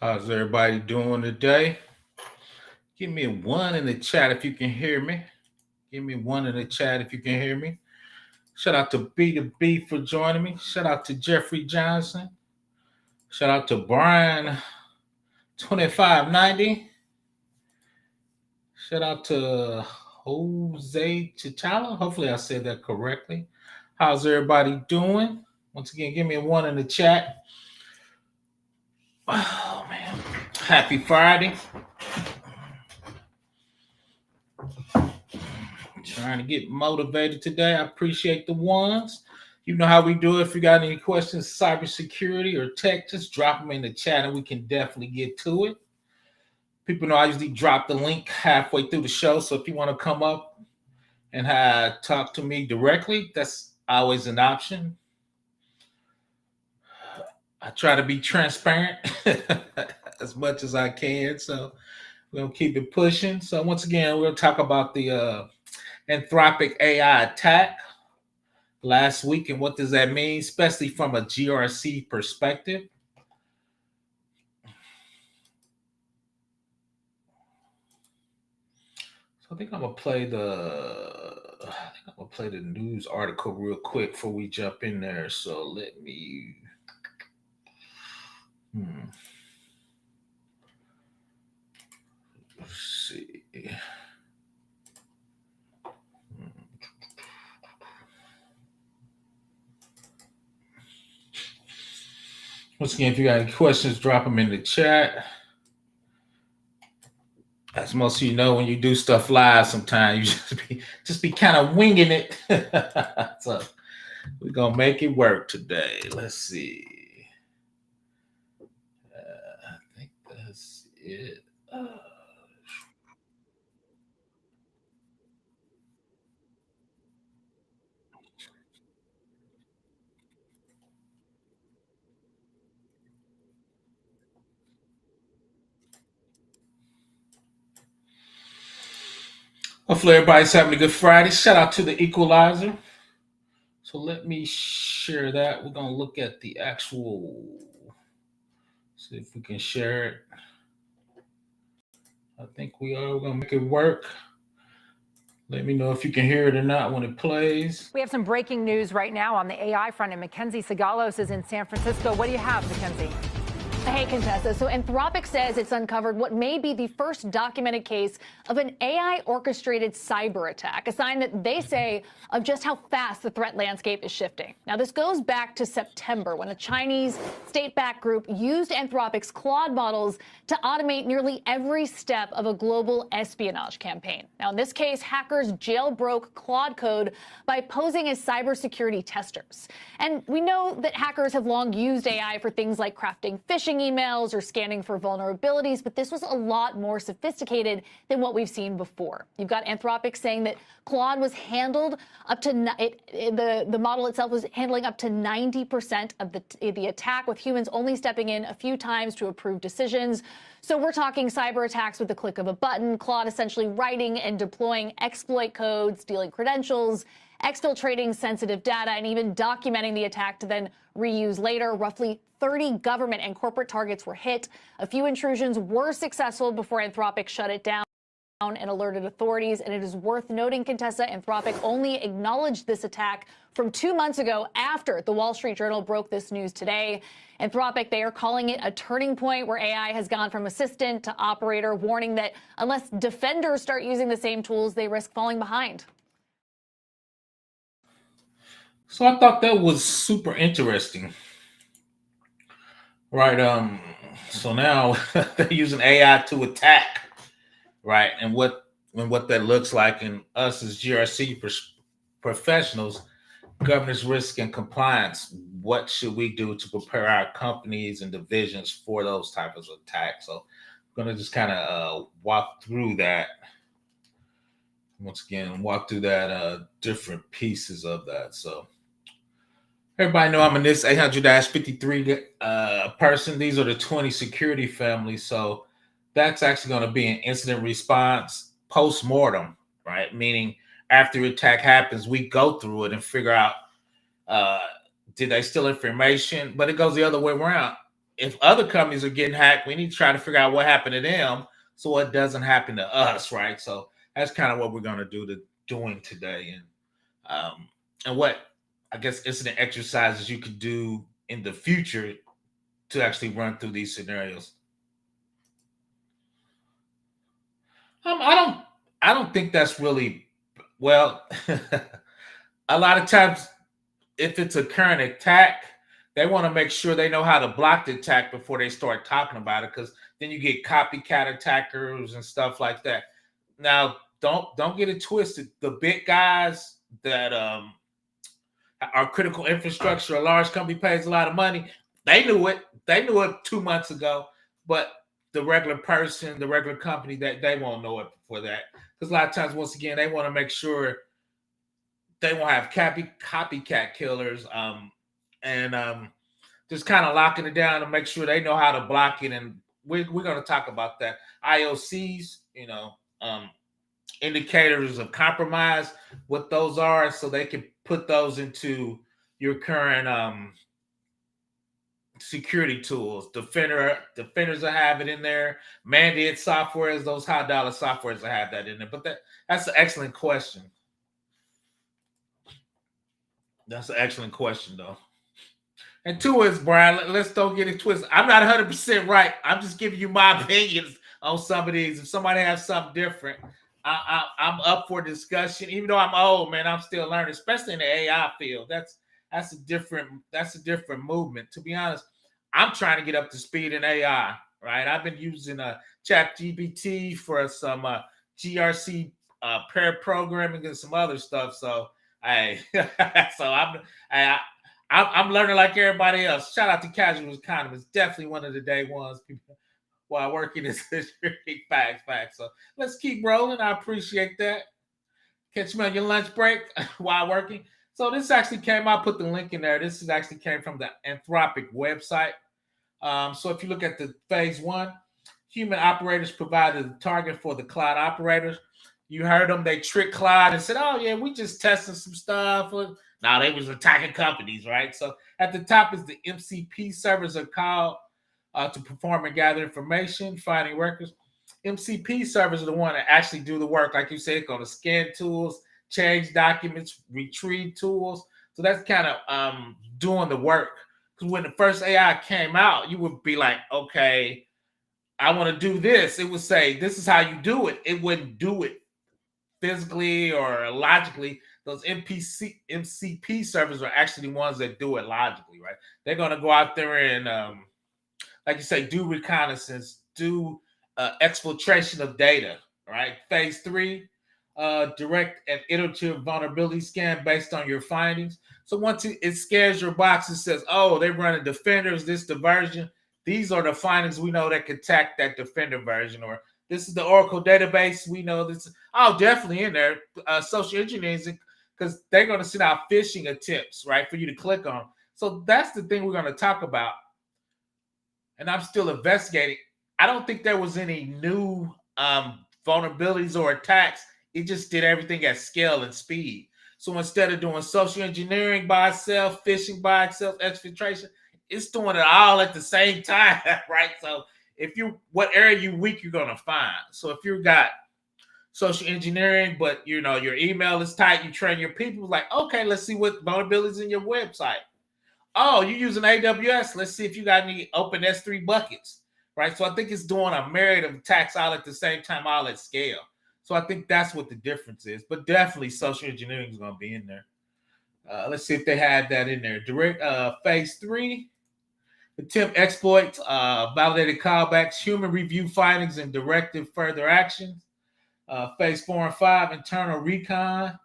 How's everybody doing today? Give me a one in the chat if you can hear me. Give me one in the chat if you can hear me. Shout out to B2B for joining me. Shout out to Jeffrey Johnson. Shout out to Brian 2590. Shout out to Jose Chichala. Hopefully I said that correctly. How's everybody doing? Once again, give me a one in the chat. Oh man. Happy Friday. Trying to get motivated today. I appreciate the ones. You know how we do it. If you got any questions, cybersecurity or tech, just drop them in the chat and we can definitely get to it. People know I usually drop the link halfway through the show. So if you want to come up and talk to me directly, that's always an option. I try to be transparent as much as I can. So we're going to keep it pushing. So once again, we're going to talk about the Anthropic AI attack last week and what does that mean, especially from a GRC perspective. So I think I'm gonna play the news article real quick before we jump in there. So let me let's see. Once again, if you got any questions, drop them in the chat. As most of you know, when you do stuff live, sometimes you just be kind of winging it. So we're gonna make it work today. Let's see. I think that's it. Hopefully everybody's having a good Friday. Shout out to the Equalizer. So let me share that. We're gonna look at the actual. See if we can share it. I think we are. We're gonna make it work. Let me know if you can hear it or not when it plays. We have some breaking news right now on the AI front, and Mackenzie Sagalos is in San Francisco. What do you have, Mackenzie? Hey, Contessa. So Anthropic says it's uncovered what may be the first documented case of an AI-orchestrated cyber attack, a sign that they say of just how fast the threat landscape is shifting. Now, this goes back to September when a Chinese state-backed group used Anthropic's Claude models to automate nearly every step of a global espionage campaign. Now, in this case, hackers jailbroke Claude code by posing as cybersecurity testers. And we know that hackers have long used AI for things like crafting phishing emails or scanning for vulnerabilities, but this was a lot more sophisticated than what we've seen before. You've got Anthropic saying that Claude was handled up to the model itself was handling up to 90% of the attack, with humans only stepping in a few times to approve decisions. So we're talking cyber attacks with the click of a button, Claude essentially writing and deploying exploit code, stealing credentials, exfiltrating sensitive data, and even documenting the attack to then reuse later. Roughly 30 government and corporate targets were hit. A few intrusions were successful before Anthropic shut it down and alerted authorities. And it is worth noting, Contessa, Anthropic only acknowledged this attack from 2 months ago after the Wall Street Journal broke this news today. Anthropic, they are calling it a turning point where AI has gone from assistant to operator, warning that unless defenders start using the same tools, they risk falling behind. So I thought that was super interesting. Right. So now they're using AI to attack, right? And what that looks like, and us as GRC professionals, governance, risk, and compliance. What should we do to prepare our companies and divisions for those types of attacks? So I'm going to just kind of walk through that. Once again, walk through that different pieces of that. So everybody know I'm in this 800-53 person. These are the 20 security families. So that's actually going to be an incident response post-mortem, right? Meaning after the attack happens, we go through it and figure out, did they steal information? But it goes the other way around. if other companies are getting hacked, we need to try to figure out what happened to them so it doesn't happen to us, right? So that's kind of what we're going to doing today, and what I guess incident exercises you could do in the future to actually run through these scenarios. I don't think that's really well. A lot of times, if it's a current attack, they want to make sure they know how to block the attack before they start talking about it, because then you get copycat attackers and stuff like that. Now, don't get it twisted. The big guys that are critical infrastructure, a large company pays a lot of money. They knew it. They knew it 2 months ago, but the regular person, the regular company, that they won't know it before that. Because a lot of times, once again, they want to make sure they won't have copycat killers, and just kind of locking it down to make sure they know how to block it. And we're going to talk about that. IOCs, indicators of compromise, what those are, so they can put those into your current security tools. Defenders will have it in there. Mandated softwares, those high dollar softwares will have that in there. But that's an excellent question. That's an excellent question, though. And two is, Brian, let's don't get it twisted. I'm not 100% right. I'm just giving you my opinions on some of these. If somebody has something different, I'm up for discussion. Even though I'm old, man, I'm still learning, especially in the AI field. That's a different movement. To be honest, I'm trying to get up to speed in AI, right? I've been using ChatGPT for some GRC pair programming and some other stuff. So I'm learning like everybody else. Shout out to Casual Economists. Definitely one of the day ones. People while working is facts. So let's keep rolling. I appreciate that. Catch me on your lunch break while working. So this actually came. I put the link in there. This actually came from the Anthropic website. So if you look at the phase 1, human operators provided the target for the cloud operators. You heard them. They tricked Claude and said, "Oh yeah, we just testing some stuff." Now they was attacking companies, right? So at the top is the MCP servers are called to perform and gather information, finding records. MCP servers are the one that actually do the work, like you said, go to scan tools, change documents, retrieve tools. So that's kind of doing the work. Because when the first AI came out, you would be like, okay, I want to do this. It would say, this is how you do it. It wouldn't do it physically or logically. Those MCP servers are actually the ones that do it logically, right? They're going to go out there and, like you say, do reconnaissance, do exfiltration of data, right? Phase 3, direct and iterative vulnerability scan based on your findings. So once it scans your box, it says, oh, they're running defenders, this the version. These are the findings we know that can attack that defender version, or this is the Oracle database. We know this. Oh, definitely in there. Social engineering, because they're going to send out phishing attempts, right, for you to click on. So that's the thing we're going to talk about. And I'm still investigating. I don't think there was any new vulnerabilities or attacks. It just did everything at scale and speed. So instead of doing social engineering by itself, phishing by itself, exfiltration, it's doing it all at the same time, right? So what area you weak, you're gonna find. So if you got social engineering, but your email is tight, you train your people, like, okay, let's see what vulnerabilities in your website. Oh, you're using AWS. Let's see if you got any open S3 buckets, right? So I think it's doing a myriad of attacks all at the same time, all at scale. So I think that's what the difference is. But definitely social engineering is going to be in there. Let's see if they had that in there. Direct phase 3, attempt exploits, validated callbacks, human review findings, and directive further actions. Phase 4 and 5, internal recon,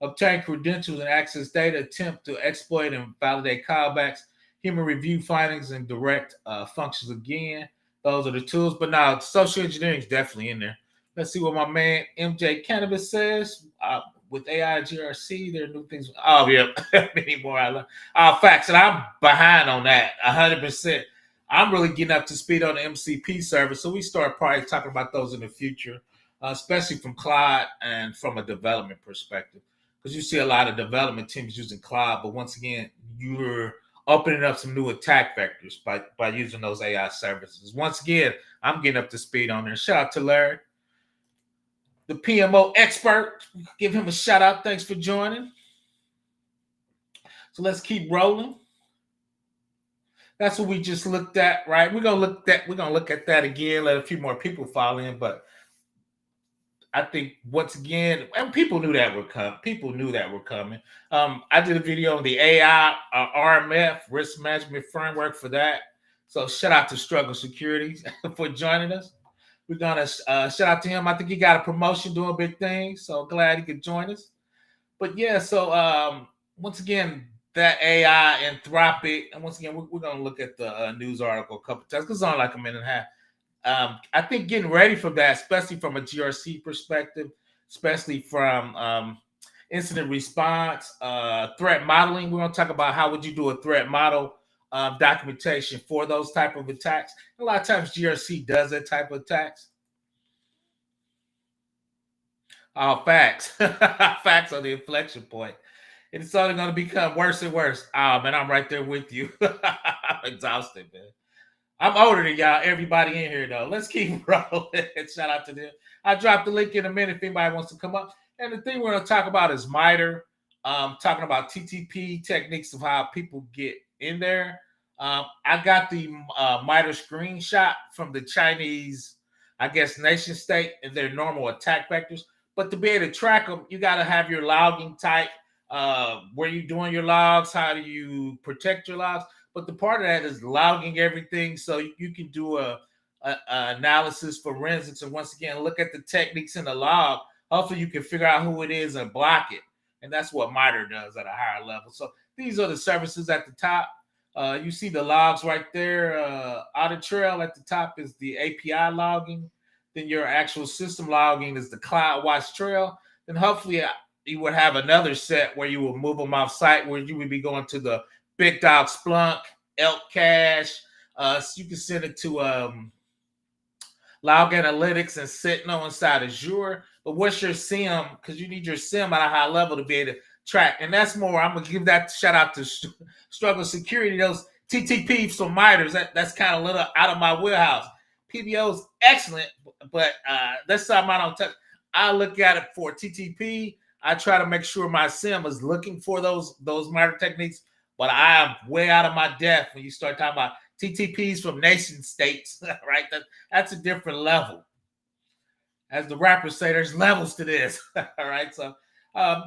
obtain credentials and access data, attempt to exploit and validate callbacks, human review findings, and direct functions again. Those are the tools. But now social engineering is definitely in there. Let's see what my man MJ Cannabis says. With AI GRC, there are new things. Oh, yeah, many more. I love facts, and I'm behind on that 100%. I'm really getting up to speed on the MCP service, so we start probably talking about those in the future, especially from Claude and from a development perspective, because you see a lot of development teams using Claude, but once again, you're opening up some new attack vectors by using those AI services. Once again, I'm getting up to speed on there. Shout out to Larry, the PMO expert. Give him a shout out. Thanks for joining. So let's keep rolling. That's what we just looked at, right? We're gonna look at that again. Let a few more people fall in, but I think once again, and people knew that were coming. People knew that were coming. I did a video on the AI-RMF risk management framework for that. So shout out to Struggle Securities for joining us. We're gonna shout out to him. I think he got a promotion, doing big things. So glad he could join us. But yeah, so once again, that AI Anthropic, and once again, we're gonna look at the news article a couple times because it's only like a minute and a half. I think getting ready for that, especially from a GRC perspective, especially from incident response, threat modeling. We're going to talk about how would you do a threat model documentation for those type of attacks. A lot of times GRC does that type of attacks. Oh, facts. Facts on the inflection point. It's only going to become worse and worse. Oh, man, I'm right there with you. I'm exhausted, man. I'm older than y'all, everybody in here, though. Let's keep rolling. Shout out to them. I'll drop the link in a minute if anybody wants to come up. And the thing we're going to talk about is MITRE, talking about TTP techniques of how people get in there. I got the MITRE screenshot from the Chinese, I guess, nation state and their normal attack vectors. But to be able to track them, you got to have your logging type. Where you doing your logs? How do you protect your logs? But the part of that is logging everything so you can do a analysis, forensics, and once again, look at the techniques in the log. Hopefully you can figure out who it is and block it. And that's what MITRE does at a higher level. So these are the services at the top. You see the logs right there. Audit Trail at the top is the API logging. Then your actual system logging is the CloudWatch Trail. Then hopefully you would have another set where you will move them off site, where you would be going to the Big Dog Splunk, Elk Cache. So you can send it to Log Analytics and Sentinel inside Azure. But what's your SIM? Because you need your SIM at a high level to be able to track. And that's more, I'm going to give that shout out to Struggle Security. Those TTPs from MITREs, that's kind of a little out of my wheelhouse. PBO is excellent, but that's something I don't touch. I look at it for TTP. I try to make sure my SIM is looking for those MITRE techniques. But I am way out of my depth when you start talking about TTPs from nation states, right? That's a different level. As the rappers say, there's levels to this, all right? So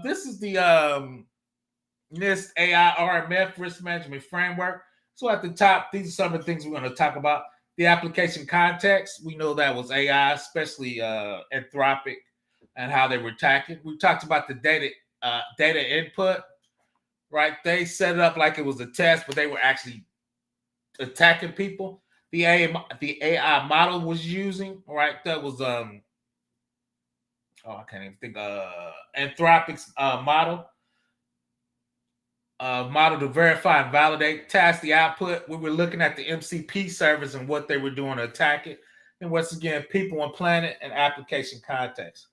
this is the NIST AI-RMF risk management framework. So at the top, these are some of the things we're going to talk about. The application context, we know that was AI, especially Anthropic, and how they were attacking. We talked about the data input. Right, they set it up like it was a test, but they were actually attacking people. The AI model was using, right? That was I can't even think. Anthropic's model to verify and validate, task the output. We were looking at the MCP servers and what they were doing to attack it. And once again, people and planet and application context.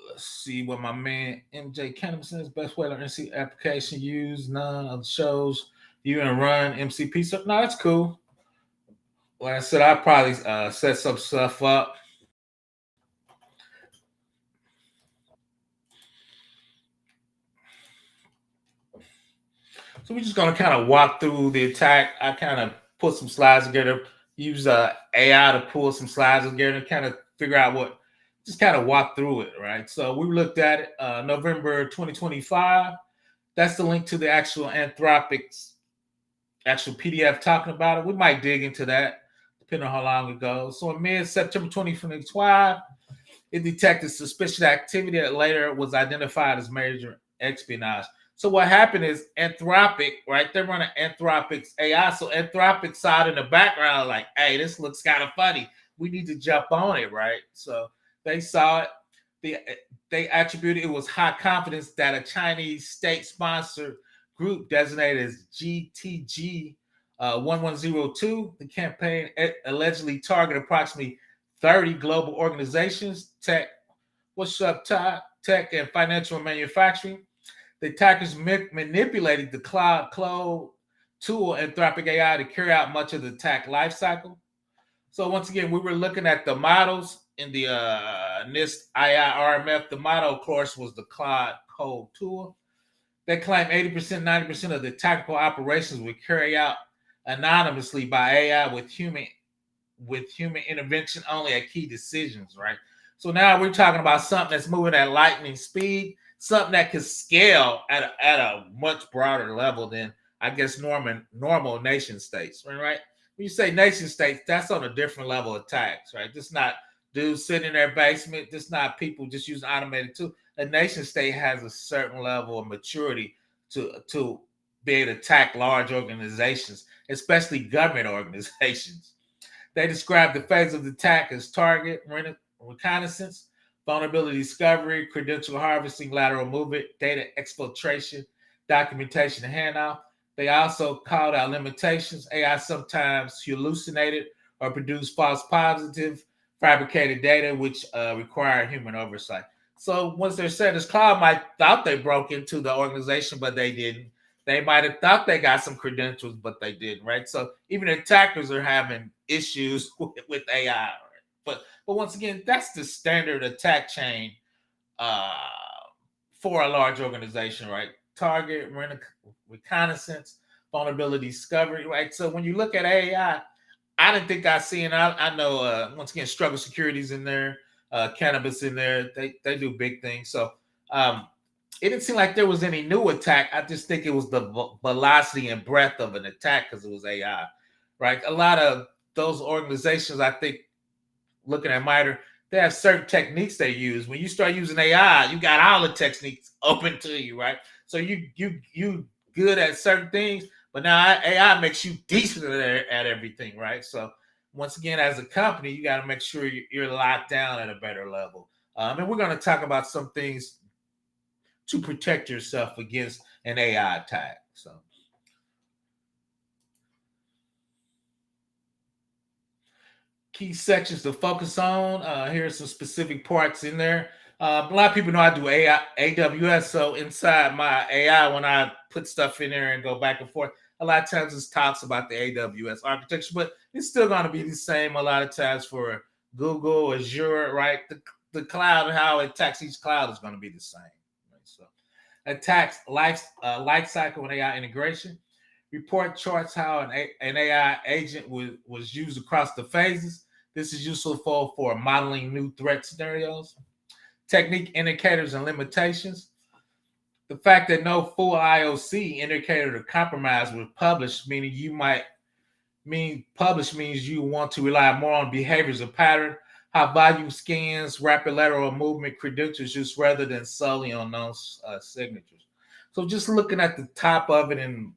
Let's see what my man MJ Cannon says. Best way to NC application use none of the shows you and run MCP. So no, that's cool. Like I said, I probably set some stuff up. So we're just gonna kind of walk through the attack. I kind of put some slides together, use AI to pull some slides together and kind of figure out what. Just kind of walk through it, right? So we looked at it November 2025. That's the link to the actual Anthropic's actual PDF talking about it. We might dig into that, depending on how long it goes. So in mid-September 2025, it detected suspicious activity that later was identified as major espionage. So what happened is Anthropic, right? They're running Anthropic's AI. So Anthropic saw it in the background like, hey, this looks kind of funny. We need to jump on it, right? So they saw it. They attributed it was high confidence that a Chinese state-sponsored group designated as GTG 1102. The campaign allegedly targeted approximately 30 global organizations, tech, what's up, Todd? Tech and financial and manufacturing. The attackers manipulated the Claude tool, Anthropic AI, to carry out much of the attack lifecycle. So once again, we were looking at the models in the NIST AI-RMF. The model, of course, was the Claude Code tool. They claim 80%, 90% of the tactical operations were carried out anonymously by AI with human intervention only at key decisions, right? So now we're talking about something that's moving at lightning speed, something that can scale at a much broader level than, I guess, normal nation states, right? When you say nation states, that's on a different level of attacks, right? Just not dudes sitting in their basement, just not people just using automated tools. A nation state has a certain level of maturity to be able to attack large organizations, especially government organizations. They describe the phase of the attack as target reconnaissance, vulnerability discovery, credential harvesting, lateral movement, data exfiltration, documentation, and handoff. They also called out limitations. AI sometimes hallucinated or produced false positive, fabricated data, which require human oversight. So once they're said, this Claude might thought they broke into the organization, but they didn't. They might have thought they got some credentials, but they didn't, right? So even attackers are having issues with AI, right? But once again, that's the standard attack chain uh, for a large organization, right? Target, reconnaissance, vulnerability discovery, right? So when you look at AI, I didn't think I seen. I know once again, struggle securities in there, cannabis in there. They do big things. So it didn't seem like there was any new attack. I just think it was the velocity and breadth of an attack because it was AI, right? A lot of those organizations, I think, looking at MITRE, they have certain techniques they use. When you start using AI, you got all the techniques open to you, right? So you good at certain things, but now AI makes you decent at everything, right? So once again, as a company, you got to make sure you're locked down at a better level. And we're going to talk about some things to protect yourself against an AI attack. So key sections to focus on. Here are some specific parts in there. A lot of people know I do AWS, so inside my AI, when I put stuff in there and go back and forth, a lot of times it talks about the AWS architecture, but it's still going to be the same a lot of times for Google, Azure, right? The cloud and how it attacks each cloud is going to be the same. Right? So attacks life cycle and AI integration. Report charts how an AI agent was used across the phases. This is useful for modeling new threat scenarios. Technique indicators and limitations. The fact that no full IOC indicator of compromise was published, means you want to rely more on behaviors of pattern, high volume scans, rapid lateral movement credentials just rather than solely on those signatures. So just looking at the top of it, and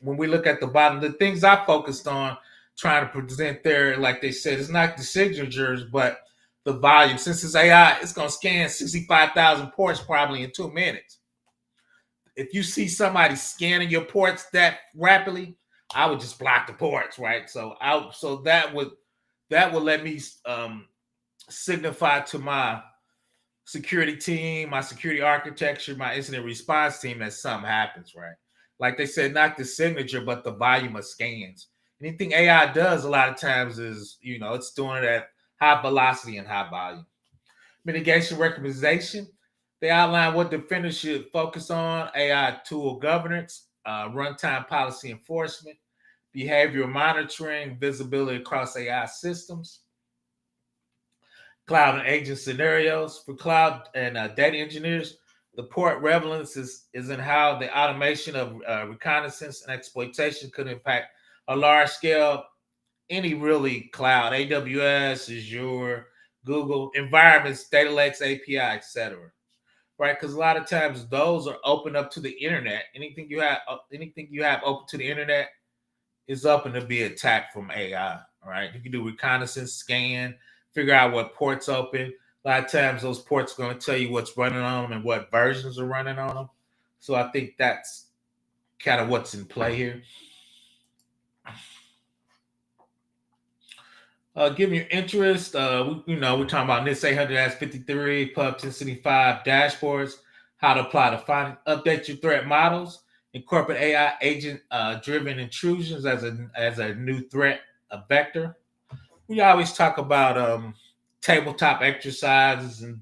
when we look at the bottom, the things I focused on trying to present there, like they said, it's not the signatures, but the volume. Since it's AI, it's going to scan 65,000 ports probably in 2 minutes. If you see somebody scanning your ports that rapidly, I would just block the ports, right? So that would let me signify to my security team, my security architecture, my incident response team that something happens, right? Like they said, not the signature, but the volume of scans. Anything AI does a lot of times is, it's doing it at high velocity and high volume. Mitigation recommendation. They outline what defenders should focus on: AI tool governance, runtime policy enforcement, behavioral monitoring, visibility across AI systems, cloud and agent scenarios. For cloud and data engineers, the port relevance is in how the automation of reconnaissance and exploitation could impact a large scale, any really cloud, AWS, Azure, Google environments, data lakes, API, etc. Right? Because a lot of times those are open up to the internet. Anything you have open to the internet is open to be attacked from AI. All right, you can do reconnaissance, scan, figure out what ports open. A lot of times those ports are going to tell you what's running on them and what versions are running on them. So I think that's kind of what's in play here. Given your interest, we're talking about NIST 800-53, Pub 1075 dashboards. how to apply the findings, update your threat models, incorporate AI agent driven intrusions as a new threat vector. We always talk about tabletop exercises and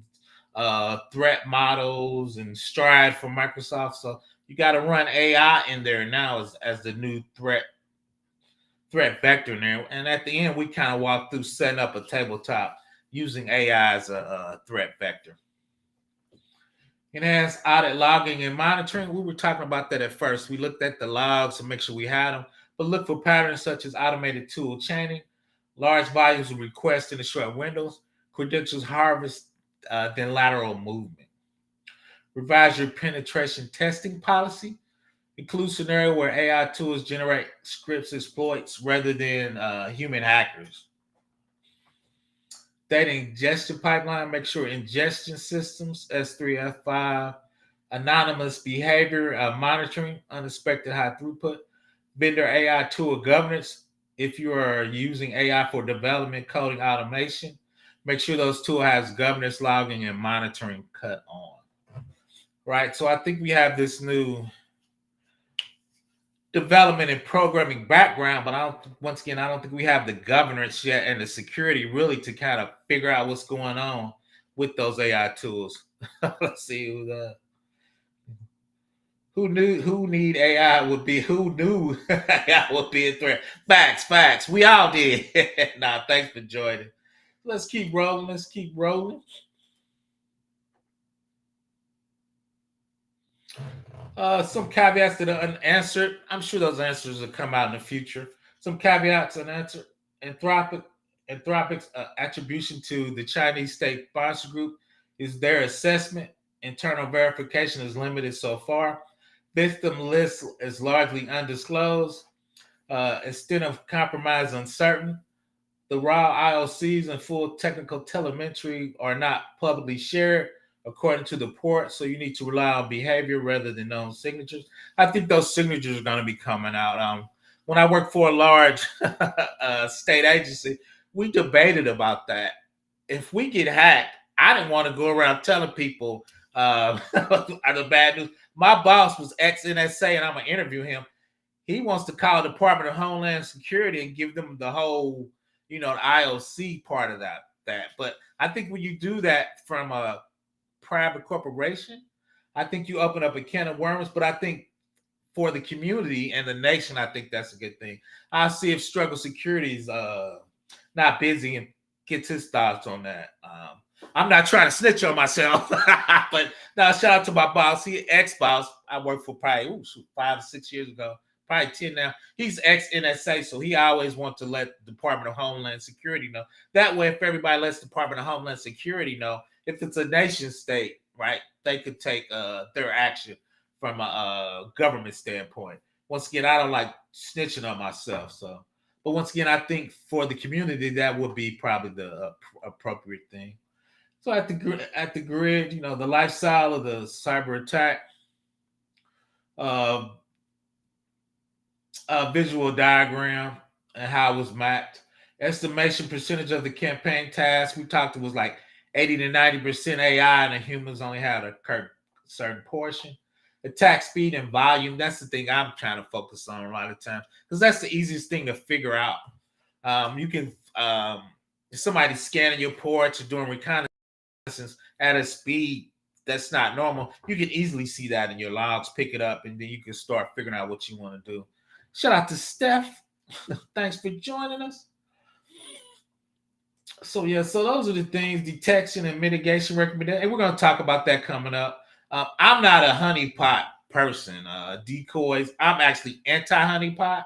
threat models and Stride from Microsoft. So you got to run AI in there now as the new threat vector in there. And at the end, we kind of walk through setting up a tabletop using AI as a threat vector. Enhanced audit logging and monitoring. We were talking about that at first. We looked at the logs to make sure we had them, but look for patterns such as automated tool chaining, large volumes of requests in the short windows, credentials harvest, then lateral movement. Revise your penetration testing policy. Include scenario where AI tools generate scripts exploits rather than human hackers. Data ingestion pipeline, make sure ingestion systems, S3, F5, anonymous behavior monitoring, unexpected high throughput, vendor AI tool governance. If you are using AI for development, coding, automation, make sure those tools has governance logging and monitoring cut on. Right, so I think we have this new development and programming background, but I don't think we have the governance yet and the security really to kind of figure out what's going on with those AI tools. Let's see who knew AI would be AI would be a threat. Facts. We all did. Nah, thanks for joining. Let's keep rolling. Some caveats that are unanswered. I'm sure those answers will come out in the future. Some caveats unanswered. Anthropic's attribution to the Chinese state sponsor group is their assessment. Internal verification is limited so far. Victim list is largely undisclosed. Extent of compromise uncertain. The raw IOCs and full technical telemetry are not publicly shared according to the port, so you need to rely on behavior rather than known signatures. I think those signatures are going to be coming out. When I worked for a large state agency, we debated about that. If we get hacked, I didn't want to go around telling people the bad news. My boss was ex-NSA, and I'm going to interview him. He wants to call the Department of Homeland Security and give them the whole, the IOC part of that. But I think when you do that from a private corporation, I think you open up a can of worms. But I think for the community and the nation, I think that's a good thing. I'll see if Struggle Security's not busy and gets his thoughts on that. I'm not trying to snitch on myself, but now shout out to my boss. He ex-boss. I worked for probably 5 or 6 years ago, probably 10 now. He's ex-NSA, so he always wants to let the Department of Homeland Security know. That way, if everybody lets the Department of Homeland Security know, if it's a nation state, right, they could take their action from a government standpoint. Once again, I don't like snitching on myself. But once again, I think for the community, that would be probably the appropriate thing. So at the grid, the lifestyle of the cyber attack, visual diagram and how it was mapped. Estimation percentage of the campaign task we talked, it was like 80 to 90% AI, and the humans only had a certain portion. Attack speed and volume, that's the thing I'm trying to focus on a lot of times, because that's the easiest thing to figure out. You can, if somebody's scanning your ports or doing reconnaissance at a speed that's not normal, you can easily see that in your logs, pick it up, and then you can start figuring out what you want to do. Shout out to Steph. Thanks for joining us. So those are the things, detection and mitigation recommendation. And we're going to talk about that coming up. I'm not a honeypot person. Decoys, I'm actually anti-honeypot.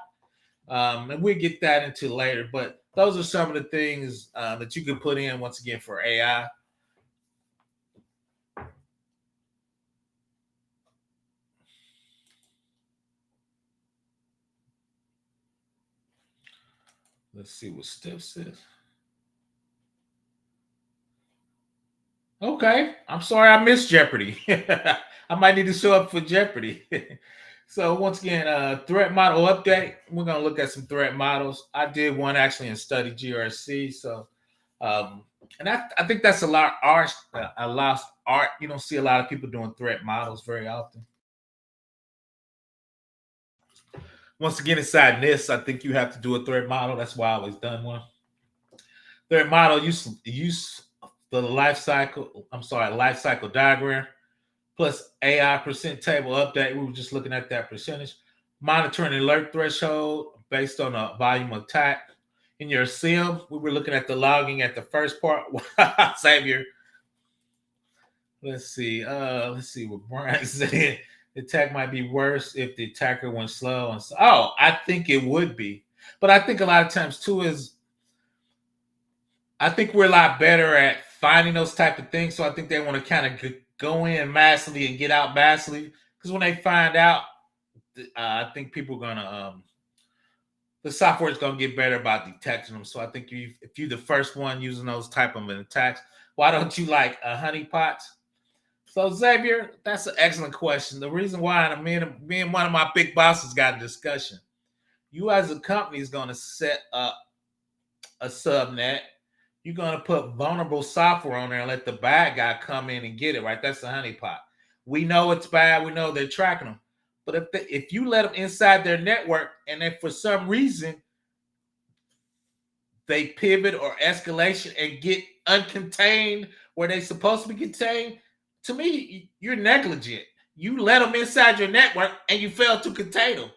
And we'll get that into later. But those are some of the things that you can put in, once again, for AI. Let's see what Steph says. Okay, I'm sorry I missed Jeopardy. I might need to show up for Jeopardy. So once again, threat model update. We're gonna look at some threat models. I did one actually in study GRC. So, and I think that's a lot art. You don't see a lot of people doing threat models very often. Once again, inside NIST, I think you have to do a threat model. That's why I always done one. Threat model use the life cycle diagram plus AI percent table update. We were just looking at that percentage. Monitoring alert threshold based on a volume of attack. In your SIM, we were looking at the logging at the first part. Xavier. Let's see what Brian said. The attack might be worse if the attacker went slow. I think it would be. But I think a lot of times too is I think we're a lot better at finding those type of things. So I think they want to kind of go in massively and get out massively. Because when they find out, I think people are gonna the software is gonna get better about detecting them. So I think if you're the first one using those type of attacks, why don't you like honeypots? So Xavier, that's an excellent question. The reason why me and one of my big bosses got a discussion. You as a company is gonna set up a subnet. You're gonna put vulnerable software on there and let the bad guy come in and get it. Right? That's the honeypot. We know it's bad. We know they're tracking them. But if you let them inside their network, and if for some reason they pivot or escalation and get uncontained where they're supposed to be contained, to me, you're negligent. You let them inside your network and you fail to contain them.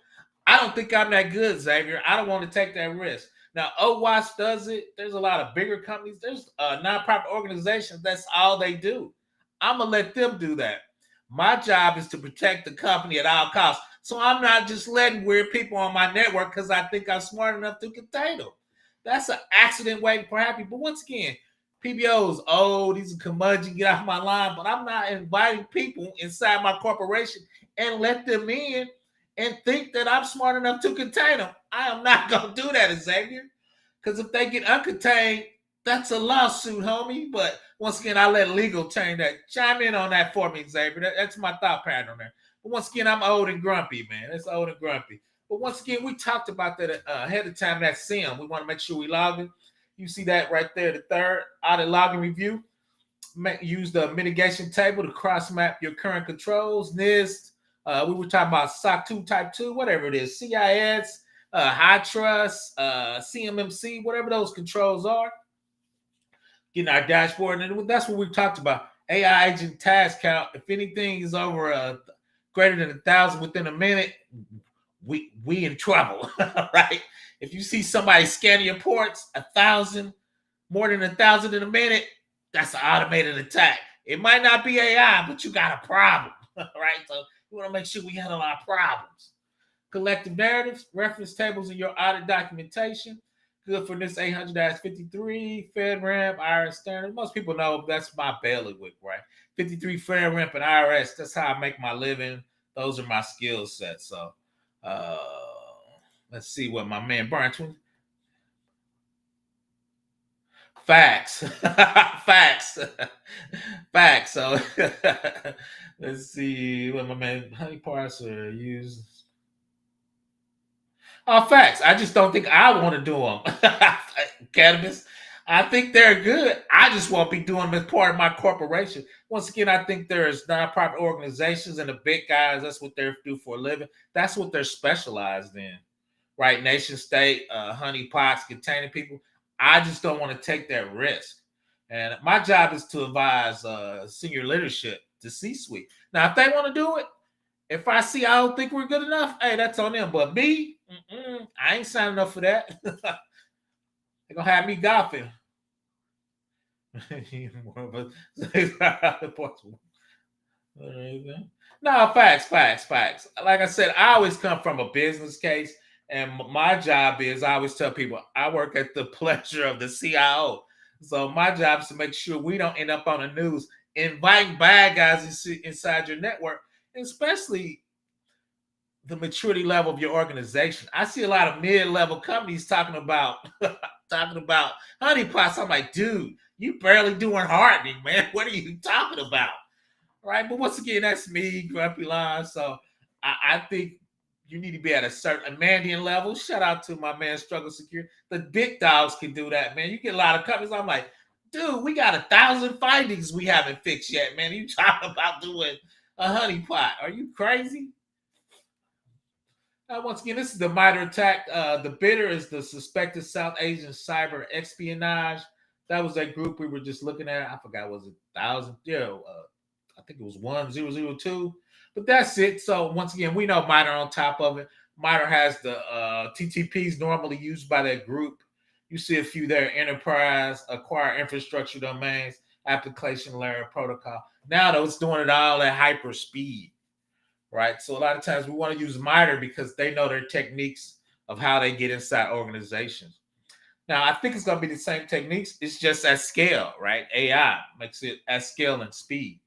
I don't think I'm that good, Xavier. I don't want to take that risk. Now, OWASP does it. There's a lot of bigger companies. There's nonprofit organizations. That's all they do. I'm going to let them do that. My job is to protect the company at all costs. So I'm not just letting weird people on my network because I think I'm smart enough to contain them. That's an accident waiting for happy. But once again, PBOs, these are curmudgeon, get off my line. But I'm not inviting people inside my corporation and let them in and think that I'm smart enough to contain them. I am not going to do that, Xavier. Because if they get uncontained, that's a lawsuit, homie. But once again, I let legal chime in on that for me, Xavier. That's my thought pattern on there. But once again, I'm old and grumpy, man. It's old and grumpy. But once again, we talked about that ahead of time, that SIM. We want to make sure we log in. You see that right there, the third audit logging review. Use the mitigation table to cross-map your current controls, NIST. We were talking about SOC 2 Type 2, whatever it is, CIS, High Trust, CMMC, whatever those controls are. Getting our dashboard, and that's what we talked about. AI agent task count. If anything is over greater than 1,000 within a minute, we in trouble, right? If you see somebody scanning your ports, 1,000, more than 1,000 in a minute, that's an automated attack. It might not be AI, but you got a problem, right? So we want to make sure we handle our problems. Collective narratives, reference tables in your audit documentation. Good for this 800-53, FedRAMP, IRS standard. Most people know that's my bailiwick, right? 53 FedRAMP and IRS. That's how I make my living. Those are my skill sets. So let's see what my man Barnes. Facts. Facts. So let's see what my man honey parser used. Facts. I just don't think I want to do them. Cannabis. I think they're good. I just won't be doing them as part of my corporation. Once again, I think there's nonprofit organizations and the big guys, that's what they do for a living. That's what they're specialized in. Right? Nation state, honeypots, containing people. I just don't want to take that risk. And my job is to advise senior leadership, the C-suite. Now, if they want to do it, if I see I don't think we're good enough, hey, that's on them. But me, I ain't signing up for that. They're going to have me golfing. No, facts. Like I said, I always come from a business case. And my job is, I always tell people, I work at the pleasure of the CIO. So my job is to make sure we don't end up on the news inviting bad guys inside your network, especially the maturity level of your organization. I see a lot of mid-level companies talking about honeypots. I'm like, dude, you barely doing hardening, man. What are you talking about? Right? But once again, that's me, Grumpy Line. So I think you need to be at a certain Mandian level. Shout out to my man, Struggle Secure. The big dogs can do that, man. You get a lot of companies. I'm like, Dude, we got 1,000 findings we haven't fixed yet, man. You talking about doing a honeypot? Are you crazy? Once again, this is the MITRE attack. The bidder is the suspected South Asian cyber espionage. That was that group we were just looking at. I forgot, was it 1,000? Yeah, I think it was 1002. But that's it. So once again, we know MITRE on top of it. MITRE has the TTPs normally used by that group. You see a few there: enterprise, acquire infrastructure domains, application layer protocol. Now though, it's doing it all at hyper speed. Right. So a lot of times we want to use MITRE because they know their techniques of how they get inside organizations. Now, I think it's going to be the same techniques. It's just at scale, right? AI makes it at scale and speed.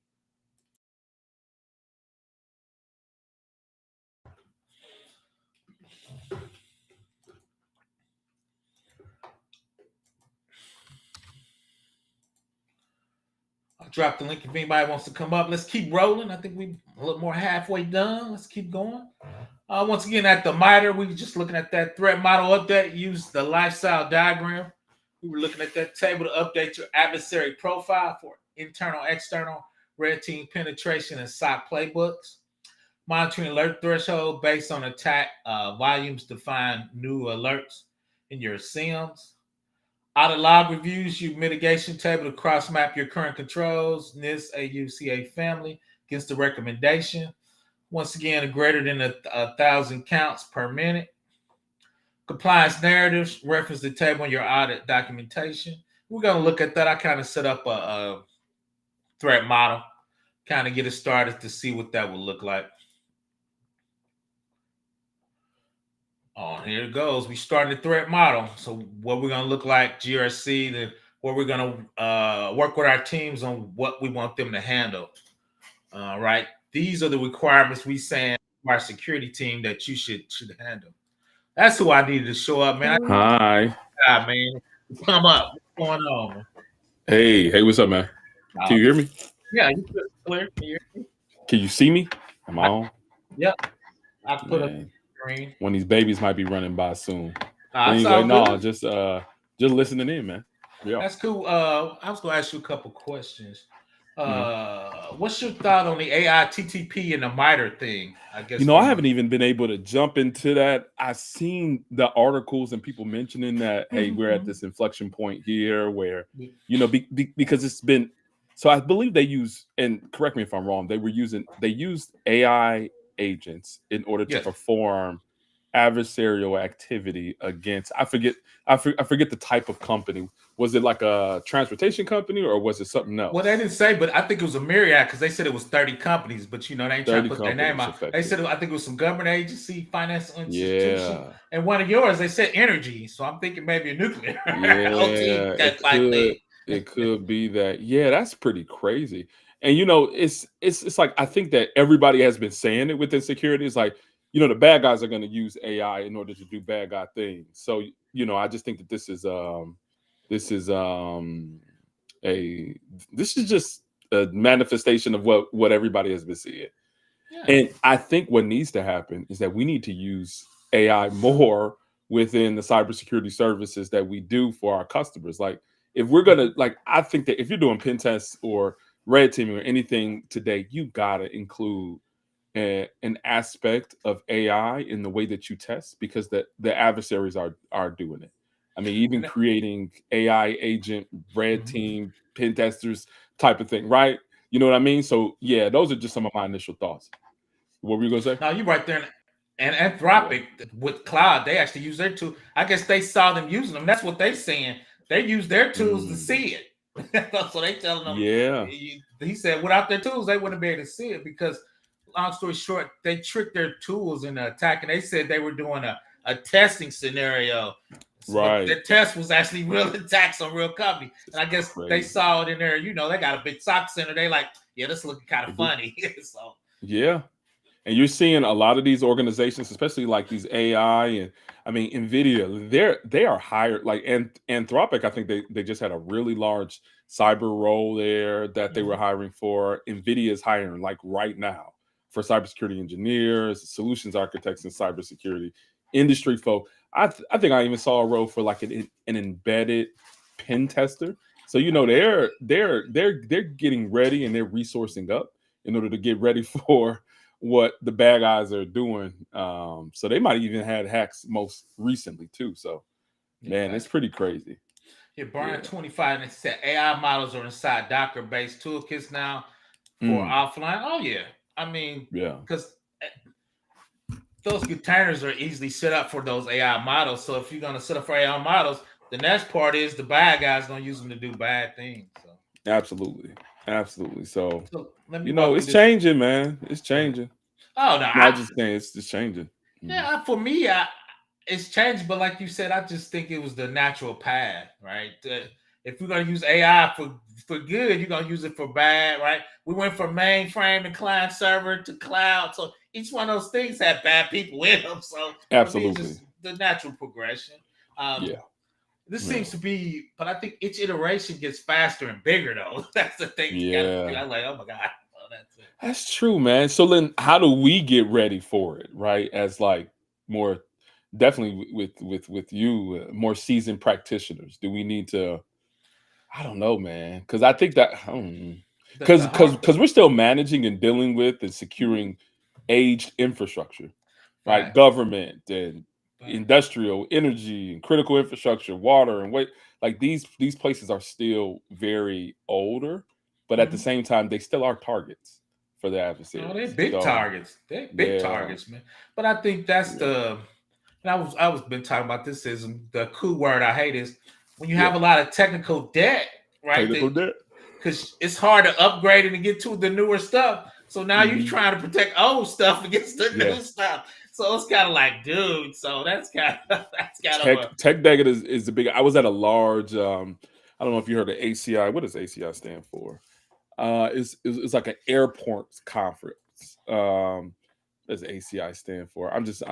I'll drop the link if anybody wants to come up. Let's keep rolling. I think we're a little more halfway done. Let's keep going. Once again, at the MITRE, we were just looking at that threat model update. Use the lifestyle diagram. We were looking at that table to update your adversary profile for internal, external, red team penetration, and SOC playbooks. Monitoring alert threshold based on attack volumes to find new alerts in your SIEMs. Audit log reviews, your mitigation table to cross-map your current controls, NIST, AUCA family against the recommendation. Once again, greater than 1,000 counts per minute. Compliance narratives, reference the table in your audit documentation. We're going to look at that. I kind of set up a threat model, kind of get it started to see what that would look like. Oh, here it goes. We started the threat model. So what we're going to look like, GRC, then what we're going to work with our teams on what we want them to handle. Right. These are the requirements we send our security team that you should handle. That's who I needed to show up, man. Hi. Man. Come up. What's going on, man? Hey, what's up, man? Can you hear me? Yeah, you clear. Can you hear me? Can you see me? Am I on? Yep. I put up the screen. When these babies might be running by soon. Anyway, no, just listening in, man. Yeah. That's cool. I was gonna ask you a couple questions. What's your thought on the AI TTP and the MITRE thing? I guess I haven't even been able to jump into that. I've seen the articles and people mentioning that, hey, we're at this inflection point here where, because it's been. So I believe they use, and correct me if I'm wrong, they used AI agents in order to perform adversarial activity against, I forget the type of company. Was it like a transportation company or was it something else? Well, they didn't say, but I think it was a myriad because they said it was 30 companies, but they ain't trying to put their name out. They said I think it was some government agency, financial institution, and one of yours, they said energy. So I'm thinking maybe a nuclear. It could be that. Yeah, that's pretty crazy. And it's like I think that everybody has been saying it within security. It's like, the bad guys are going to use AI in order to do bad guy things. So, I just think that this is just a manifestation of what everybody has been seeing. Yeah. And I think what needs to happen is that we need to use AI more within the cybersecurity services that we do for our customers. Like if we're gonna, I think that if you're doing pen tests or red teaming or anything today, you gotta include an aspect of AI in the way that you test, because the adversaries are doing it. I mean, even creating AI agent, red team, pen testers type of thing, right? You know what I mean? So yeah, those are just some of my initial thoughts. What were you gonna say? No, you're right there. And Anthropic with Claude, they actually use their tool. I guess they saw them using them. That's what they're saying. They use their tools to see it. So they telling them. Yeah. He said without their tools, they wouldn't be able to see it because, long story short, they tricked their tools in the attack, and they said they were doing a testing scenario. Right. The test was actually real attacks on real company. And I guess they saw it in there, they got a big SOC center. They like, yeah, this looking kind of funny. So yeah. And you're seeing a lot of these organizations, especially like these AI and NVIDIA, they are hired, like Anthropic, I think they just had a really large cyber role there that they were hiring for. NVIDIA is hiring like right now for cybersecurity engineers, solutions architects, and cybersecurity industry folk. I think I even saw a role for like an embedded pen tester So they're getting ready and they're resourcing up in order to get ready for what the bad guys are doing. So they might even had hacks most recently too. So man, it's pretty crazy. Yeah, Brian 25 and said AI models are inside Docker-based toolkits now for offline. Oh yeah, I mean, because those containers are easily set up for those AI models. So if you're gonna set up for AI models, the next part is the bad guys gonna use them to do bad things. So. Absolutely. So let me it's changing, man. It's changing. Oh no, I'm just saying it's just changing. Yeah, for me, it's changed, but like you said, I just think it was the natural path, right? If we're gonna use AI for good, you're gonna use it for bad, right? We went from mainframe and client server to cloud, so each one of those things had bad people in them. So absolutely, for me, it's just the natural progression. This seems to be, but I think each iteration gets faster and bigger, though. That's the thing. I'm like, oh my god, that's it. That's true, man. So then, how do we get ready for it, right? As like more, definitely with you, more seasoned practitioners. Do we need to? I don't know, man, because I think that because we're still managing and dealing with and securing aged infrastructure, right? Government and industrial, energy and critical infrastructure, water and wait, like these places are still very older, but at the same time, they still are targets for the adversaries. Oh, they're big targets. They're big targets, man. But I think that's and I was been talking about this is the cool word I hate is when you have a lot of technical debt, right? Technical debt. Because it's hard to upgrade and to get to the newer stuff. So now you're trying to protect old stuff against the new stuff. So it's kind of like, dude. So that's kind of tech debt is the big. I was at a large. I don't know if you heard of ACI. What does ACI stand for? It's like an airport conference. Does ACI stand for? I'm just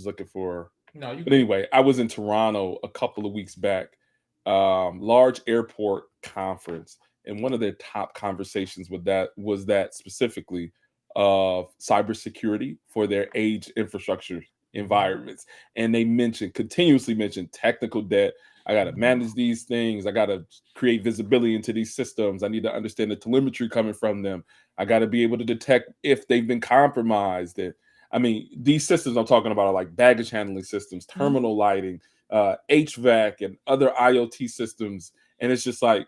looking for. But anyway, I was in Toronto a couple of weeks back. Large airport conference, and one of their top conversations with that was that specifically of cybersecurity for their aged infrastructure environments, and they continuously mentioned technical debt. I got to manage these things. I got to create visibility into these systems. I need to understand the telemetry coming from them. I got to be able to detect if they've been compromised. And I mean, these systems I'm talking about are like baggage handling systems, terminal lighting, HVAC, and other IoT systems. And it's just like,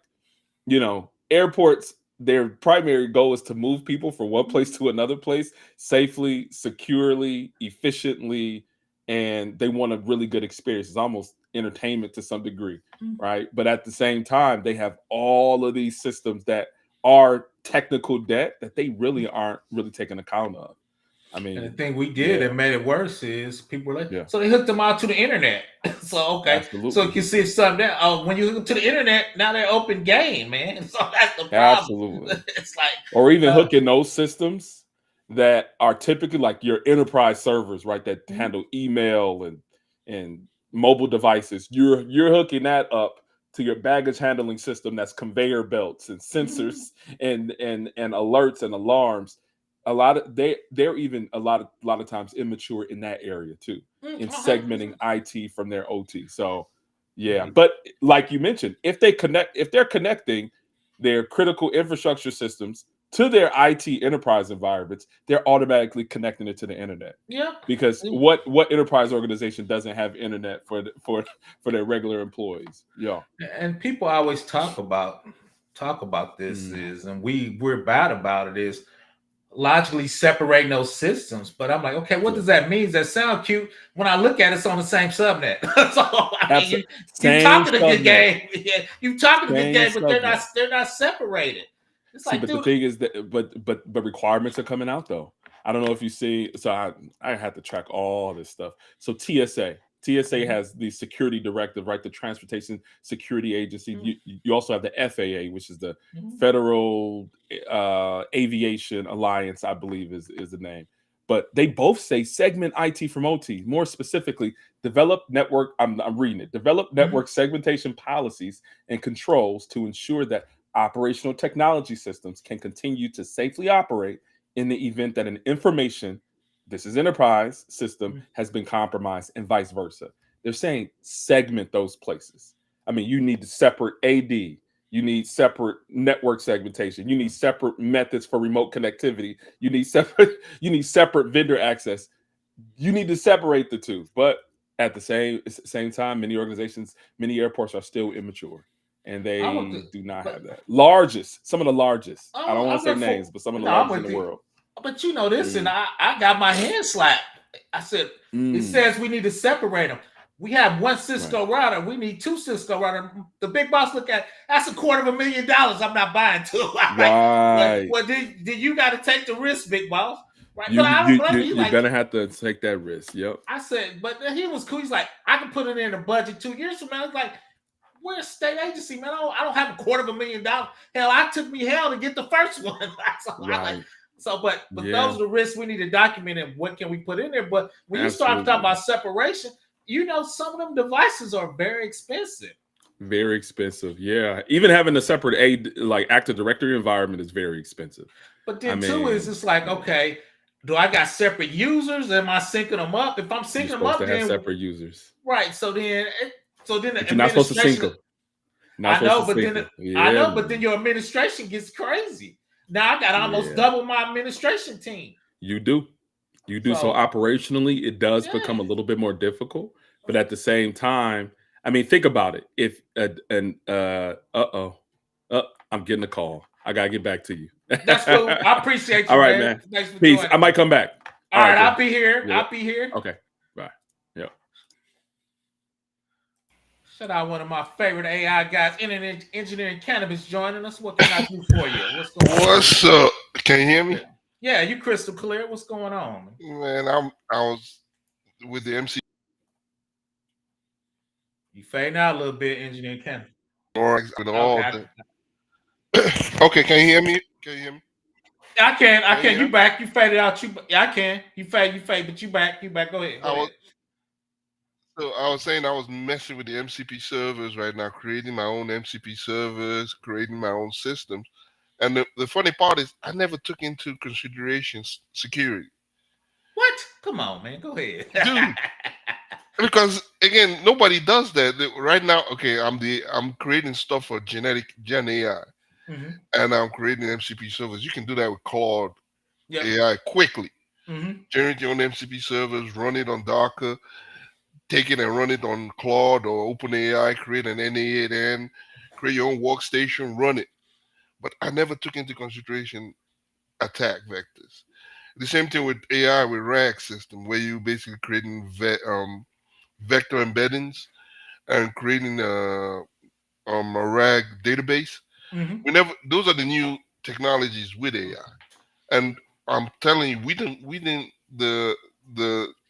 airports, their primary goal is to move people from one place to another place safely, securely, efficiently, and they want a really good experience. It's almost entertainment to some degree, right? But at the same time, they have all of these systems that are technical debt that they really aren't really taking account of. I mean, and the thing we did that made it worse is people were like, so they hooked them out to the internet. So absolutely. So you can see something there. When you hook them to the internet, now they're open game, man. So that's the problem. Absolutely. It's like, or even hooking those systems that are typically like your enterprise servers, right? That handle email and mobile devices. You're hooking that up to your baggage handling system that's conveyor belts and sensors and alerts and alarms. A lot of they're even a lot of times immature in that area too, in segmenting IT from their OT. So but like you mentioned, if they're connecting their critical infrastructure systems to their IT enterprise environments, they're automatically connecting it to the internet. Yeah. Because what enterprise organization doesn't have internet for their regular employees? Yeah. And people always talk about this is, and we're bad about it, is logically separating those systems. But I'm like, okay, what does that mean? Does that sound cute? When I look at it, it's on the same subnet. So I mean, you're talking a good game. Yeah, you're talking a good game, but they're not separated. It's like, the thing is that but requirements are coming out though. I don't know if you see. So I had to track all this stuff. So TSA has the security directive, right? The Transportation Security Agency. You also have the FAA, which is the Federal Aviation Alliance, I believe is the name. But they both say segment IT from OT. More specifically, develop network. I'm reading it. Develop network segmentation policies and controls to ensure that operational technology systems can continue to safely operate in the event that an information, this is enterprise system, has been compromised and vice versa. They're saying segment those places. I mean, you need to separate AD, You need separate network segmentation. You need separate methods for remote connectivity. You need separate vendor access. You need to separate the two. But at the same time, many organizations, many airports are still immature, and they do not have that. Some of the largest. I don't want to say names, but some of the largest in the world. But you know this, and I got my hand slapped. I said, it says we need to separate them. We have one Cisco router. We need two Cisco routers. The big boss look at, that's $250,000. I'm not buying two. Right. Well, then you got to take the risk, big boss. Right. But I don't blame you. You're gonna have to take that risk. Yep. I said, but he was cool. He's like, I can put it in the budget 2 years from now. I was like, we're a state agency, man. I don't have $250,000. Hell, I took me hell to get the first one. But those are the risks we need to document, and what can we put in there. But when you start talking about separation, you know, some of them devices are very expensive. Very expensive, yeah. Even having a separate Active Directory environment is very expensive. But then it's just like, okay, do I got separate users? Am I syncing them up? If I'm syncing them up, then separate users, right? So then you're not supposed to sync them. I know, but then your administration gets crazy. Now I got almost double my administration team. You do. So operationally, it does become a little bit more difficult. But at the same time, I mean, think about it. If I'm getting a call. I gotta get back to you. That's cool. I appreciate you. All right, man. Peace. I might come back. All right, I'll be here. Yeah. I'll be here. Okay. Bye. Yep. Shout out one of my favorite AI guys, Internet Engineering Cannabis, joining us. What can I do for you? What's going on? What's up? Can you hear me? Yeah, you crystal clear. What's going on? Man, I was with the MC. You fading out a little bit, Engineering Cannabis. Okay, can you hear me? I can. You back. You faded out. I can. You fade, but you back. Go ahead. So I was saying I was messing with the MCP servers right now, creating my own MCP servers, creating my own systems. And the funny part is I never took into consideration security. What? Come on, man. Go ahead. Dude. Because again, nobody does that. Right now, okay, I'm creating stuff for Gen AI. Mm-hmm. And I'm creating MCP servers. You can do that with Claude AI quickly. Mm-hmm. Generate your own MCP servers, run it on Docker, take it and run it on Claude or OpenAI, create an NA8N, create your own workstation, run it. But I never took into consideration attack vectors. The same thing with AI with RAG system, where you basically creating vector embeddings and creating a RAG database. Mm-hmm. Those are the new technologies with AI, and I'm telling you, we didn't the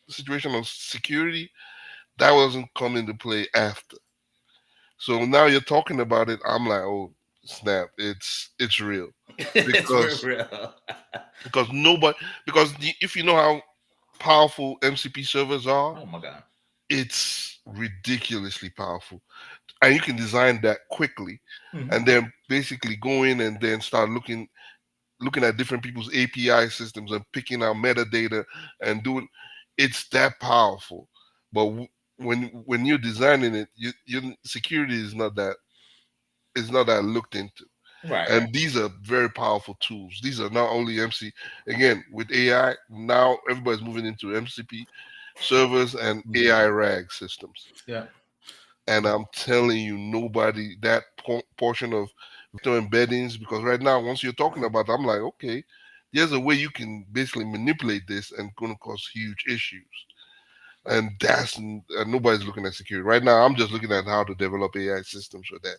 situation of security that wasn't come into play after. So now you're talking about it. I'm like, oh snap! It's real because if you know how powerful MCP servers are, oh my god, it's ridiculously powerful. And you can design that quickly, and then basically go in and then start looking at different people's API systems and picking out metadata and doing. It's that powerful. But when you're designing it, your security is not that looked into. Right. And these are very powerful tools. These are not only again with AI. Now everybody's moving into MCP servers and AI RAG systems. Yeah. And I'm telling you, nobody, that portion of vector embeddings, because right now, once you're talking about it, I'm like, okay, there's a way you can basically manipulate this and going to cause huge issues. And nobody's looking at security. Right now, I'm just looking at how to develop AI systems for that.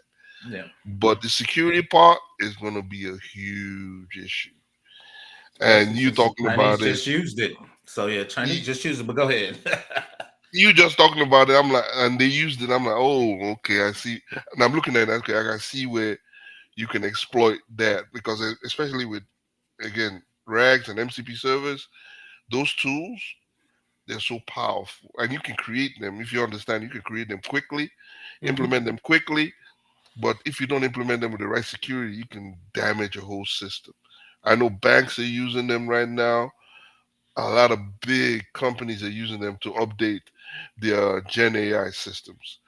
Yeah. But the security part is going to be a huge issue. And you talking about it. Chinese just used it. So yeah, Chinese just used it, but go ahead. You just talking about it, I'm like, and they used it. I'm like, oh, okay, I see. And I'm looking at it. Okay, I can see where you can exploit that, because especially with, again, RAGs and MCP servers, those tools, they're so powerful, and you can create them. If you understand, you can create them quickly, implement them quickly. But if you don't implement them with the right security, you can damage a whole system. I know banks are using them right now. A lot of big companies are using them to update their Gen AI systems,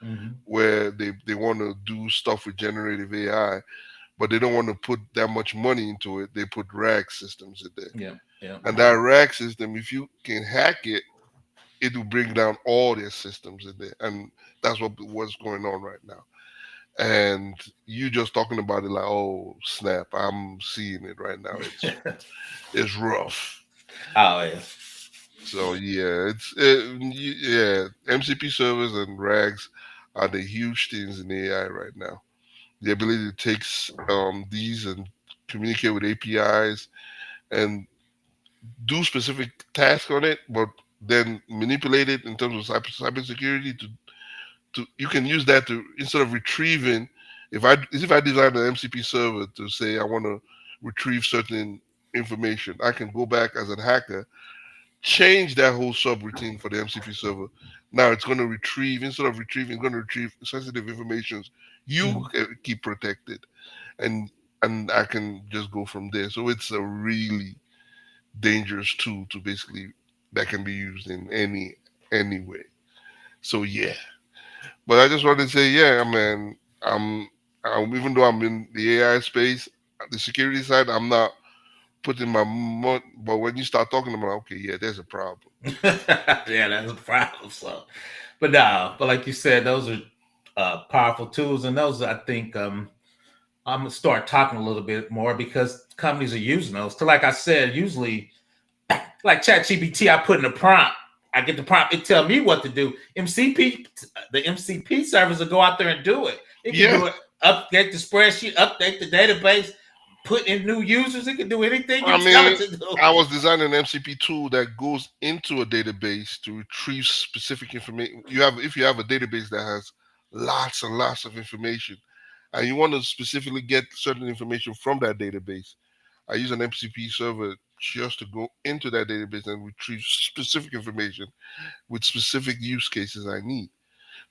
where they want to do stuff with generative AI, but they don't want to put that much money into it. They put RAG systems in there. Yeah. And that RAG system, if you can hack it, it will bring down all their systems in there. And that's what's going on right now. And you just talking about it like, oh snap, I'm seeing it right now. It's rough. Oh yeah. So yeah, MCP servers and RAGs are the huge things in AI right now. The ability to take these and communicate with APIs and do specific tasks on it, but then manipulate it in terms of cybersecurity to you can use that to, instead of retrieving, if I design an MCP server to say I want to retrieve certain information, I can go back as a hacker, change that whole subroutine for the MCP server. Now it's going to retrieve, instead of retrieving, it's going to retrieve sensitive information you keep protected, and I can just go from there. So it's a really dangerous tool to basically that can be used in any way. So yeah, but I just wanted to say, yeah, man, I'm even though I'm in the AI space, the security side, I'm not putting my money. But when you start talking about, okay, yeah, there's a problem. Yeah, that's a problem. So, but like you said, those are powerful tools, and those I think I'm gonna start talking a little bit more because companies are using those. So, like I said, usually, like ChatGPT, I put in a prompt. I get the prompt. It tell me what to do. The MCP servers will go out there and do it. It can do it. Update the spreadsheet, update the database, put in new users. It can do anything you tell it to do. I was designing an MCP tool that goes into a database to retrieve specific information. If you have a database that has lots and lots of information, and you want to specifically get certain information from that database, I use an MCP server just to go into that database and retrieve specific information with specific use cases I need.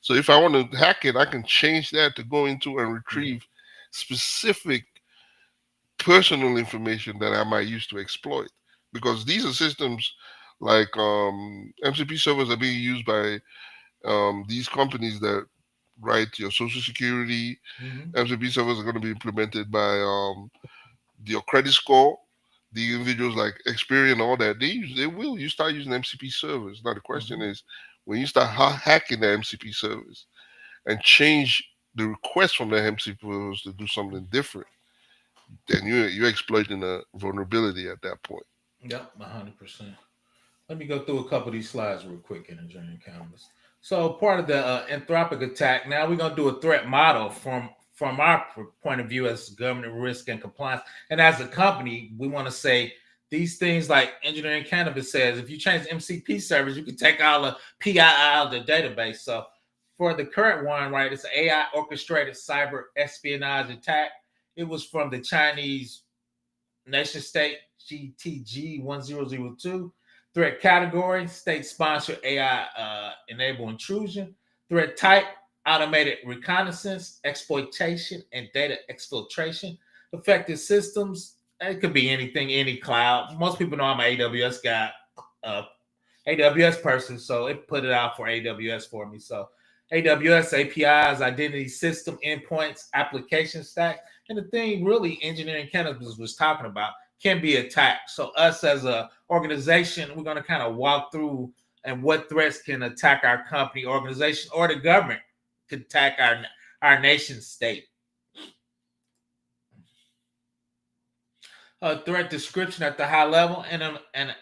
So if I want to hack it, I can change that to go into and retrieve specific personal information that I might use to exploit. Because these are systems like MCP servers are being used by these companies that write your social security. MCP servers are going to be implemented by your credit score. The individuals like Experian and all that, you start using MCP servers. Now the question is, when you start hacking the MCP servers and change the request from the MCP servers to do something different, then you're exploiting a vulnerability at that point. Yep, 100%. Let me go through a couple of these slides real quick in the journey canvas. So part of the Anthropic attack. Now we're gonna do a threat model from our point of view as government risk and compliance, and as a company, we want to say these things like engineering cannabis says. If you change MCP servers, you can take all the PII out of the database. So for the current one, right, it's an AI orchestrated cyber espionage attack. It was from the Chinese nation state GTG 1002. Threat category, state-sponsored AI-enabled intrusion. Threat type, automated reconnaissance, exploitation, and data exfiltration. Affected systems, it could be anything, any cloud. Most people know I'm an AWS guy, AWS person, so it put it out for AWS for me. So AWS APIs, identity system, endpoints, application stack, and the thing really engineering cannabis was talking about can be attacked. So us as a organization, we're going to kind of walk through and what threats can attack our company, organization, or the government could attack our nation state. A threat description at the high level, and an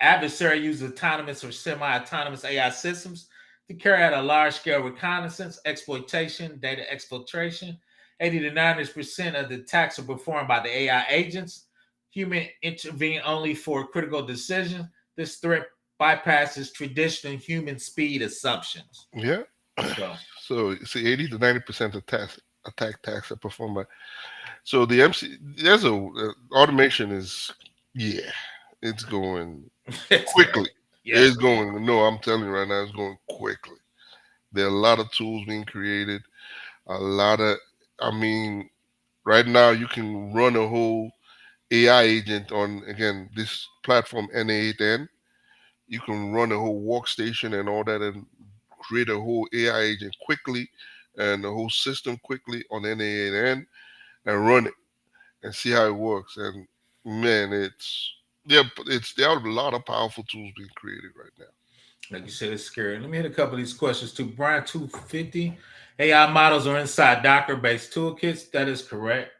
adversary uses autonomous or semi-autonomous AI systems to carry out a large-scale reconnaissance, exploitation, data exfiltration. 80 to 90% of the attacks are performed by the AI agents. Human intervene only for critical decisions. This threat bypasses traditional human speed assumptions. Yeah. So see, 80 to 90% of attack attacks are performed by. So the automation is, it's going quickly. It's going. No, I'm telling you right now, it's going quickly. There are a lot of tools being created. Right now you can run a whole AI agent on, again, this platform NA8N. You can run a whole workstation and all that and create a whole AI agent quickly and a whole system quickly on NAN and run it and see how it works. And man, there are a lot of powerful tools being created right now. Like you said, it's scary. Let me hit a couple of these questions too. Brian 250, AI models are inside Docker-based toolkits. That is correct.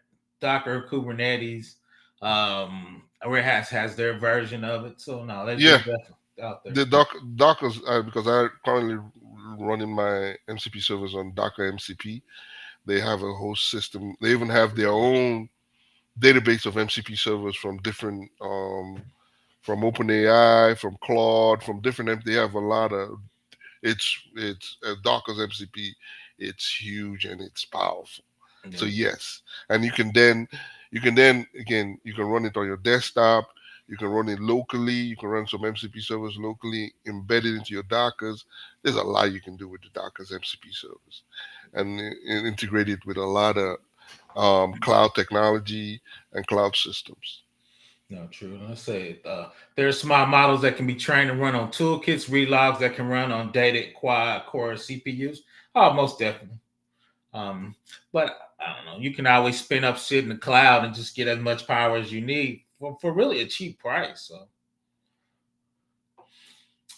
Docker, Kubernetes, where has their version of it. So no, they're Yeah, definitely out there. the Docker's because I currently running my MCP servers on Docker MCP. They have a whole system. They even have their own database of MCP servers from different from OpenAI, from Claude, from different. They have a lot of. It's Docker's MCP. It's huge and it's powerful. Yeah. So yes, and you can then again you can run it on your desktop. You can run it locally. You can run some MCP servers locally, embed it into your Dockers. There's a lot you can do with the Dockers MCP servers, and integrate it with a lot of cloud technology and cloud systems. No, true. Let's say there are smart models that can be trained to run on toolkits, read logs that can run on dated quad core CPUs. Oh, most definitely. But I don't know. You can always spin up shit in the cloud and just get as much power as you need for really a cheap price. So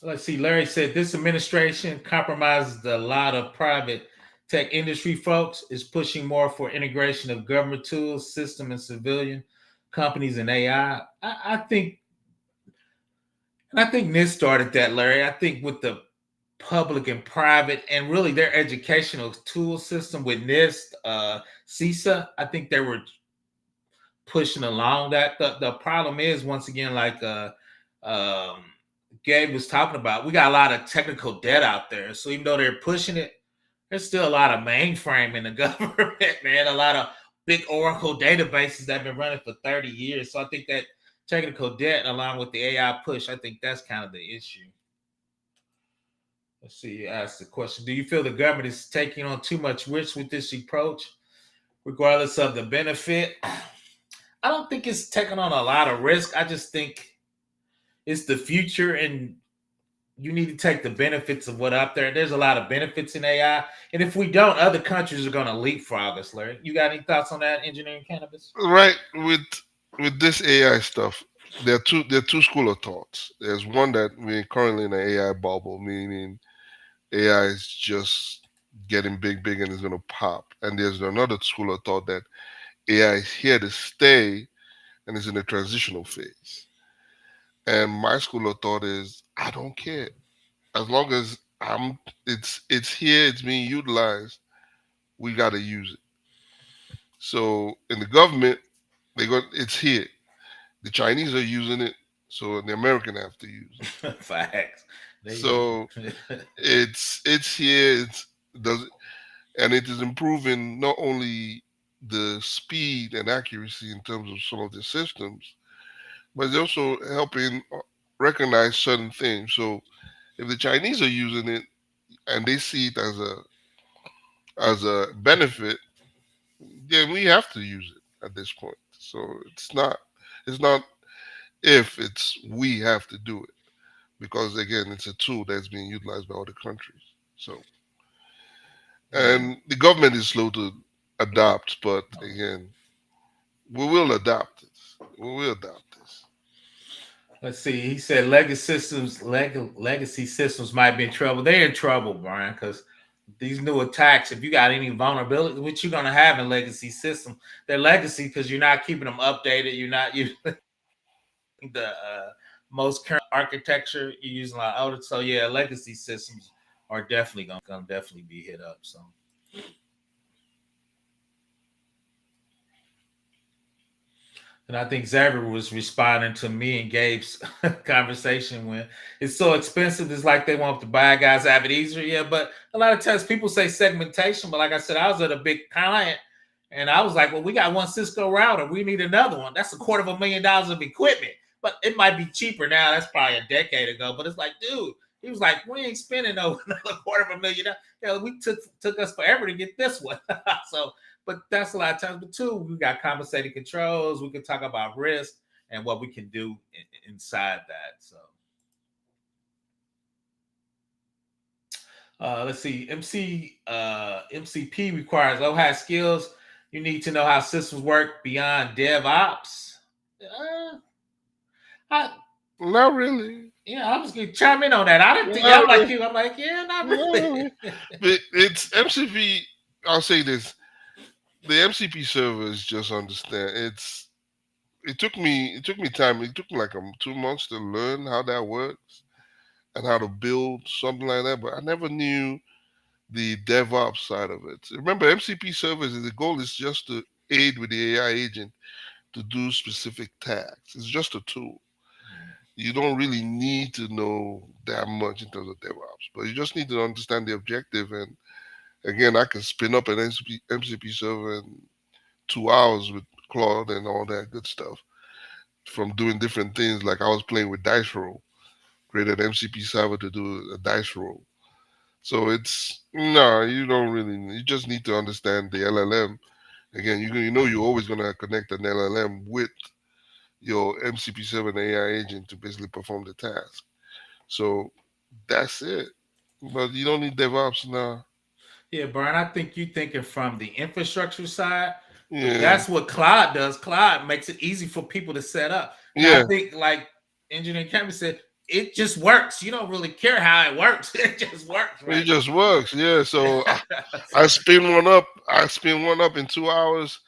let's see. Larry said this administration compromises a lot of private tech industry folks, is pushing more for integration of government tools, system, and civilian companies and AI. I think, and I think NIST started that, Larry. I think with the public and private and really their educational tool system with NIST, CISA, I think they were pushing along that. The problem is, once again, like Gabe was talking about, we got a lot of technical debt out there. So even though they're pushing it, there's still a lot of mainframe in the government, man. A lot of big Oracle databases that have been running for 30 years. So I think that technical debt, along with the AI push, I think that's kind of the issue. Let's see, you asked the question. Do you feel the government is taking on too much risk with this approach, regardless of the benefit? I don't think it's taking on a lot of risk. I just think it's the future, and you need to take the benefits of what out there. There's a lot of benefits in AI, and if we don't, other countries are going to leapfrog us, Larry. You got any thoughts on that, engineering cannabis? Right, with this AI stuff, there are two school of thoughts. There's one that we're currently in an AI bubble, meaning AI is just getting big and is going to pop. And there's another school of thought that AI is here to stay and is in a transitional phase. And my school of thought is I don't care as long as it's here, it's being utilized. We got to use it. So in the government, it's here. The Chinese are using it, so the American have to use it. Facts. So it's here. And it is improving not only the speed and accuracy in terms of some of the systems, but it's also helping recognize certain things. So if the Chinese are using it and they see it as a benefit, then we have to use it at this point. So it's not if, it's we have to do it, because again it's a tool that's being utilized by other countries. So and the government is slow to adapt, but again, we will adapt it. We will adapt this. Let's see. He said legacy systems might be in trouble. They're in trouble, Brian, because these new attacks, if you got any vulnerability, which you're gonna have in legacy systems, they're legacy because you're not keeping them updated. You're not using the most current architecture. You're using a lot older. So yeah, legacy systems are definitely gonna definitely be hit up. So. And I think Xavier was responding to me and Gabe's conversation when it's so expensive. It's like they want to buy guys have it easier. Yeah, but a lot of times people say segmentation. But like I said, I was at a big client and I was like, well, we got one Cisco router. We need another one. That's $250,000 of equipment. But it might be cheaper now. That's probably a decade ago. But it's like, dude, he was like, we ain't spending over another $250,000. Yeah, we took us forever to get this one. So but that's a lot of times. But two, we got compensating controls. We can talk about risk and what we can do inside that. So, Let's see. MCP requires low high skills. You need to know how systems work beyond DevOps. I, Not really. yeah, I was gonna chime in on that. I didn't think. Not I'm like really. you. I'm like, yeah, not No. really. But it's MCP. I'll say this: the MCP servers just understand. It took me time. It took me like 2 months to learn how that works and how to build something like that. But I never knew the DevOps side of it. Remember, MCP servers, the goal is just to aid with the AI agent to do specific tasks. It's just a tool. You don't really need to know that much in terms of DevOps, but you just need to understand the objective. And again, I can spin up an MCP server in 2 hours with Claude and all that good stuff from doing different things. Like I was playing with dice roll, created an MCP server to do a dice roll. So it's no, you don't really. You just need to understand the LLM. Again, you know you're always gonna connect an LLM with your MCP server and AI agent to basically perform the task. So that's it. But you don't need DevOps now. Yeah, Brian, I think you thinking from the infrastructure side, but Yeah, that's what Claude does. Claude makes it easy for people to set up. Now, I yeah. think, like Engineer Cameron said, it just works. You don't really care how it works. It just works, It right? just works. Yeah. So I spin one up. I spin one up in 2 hours.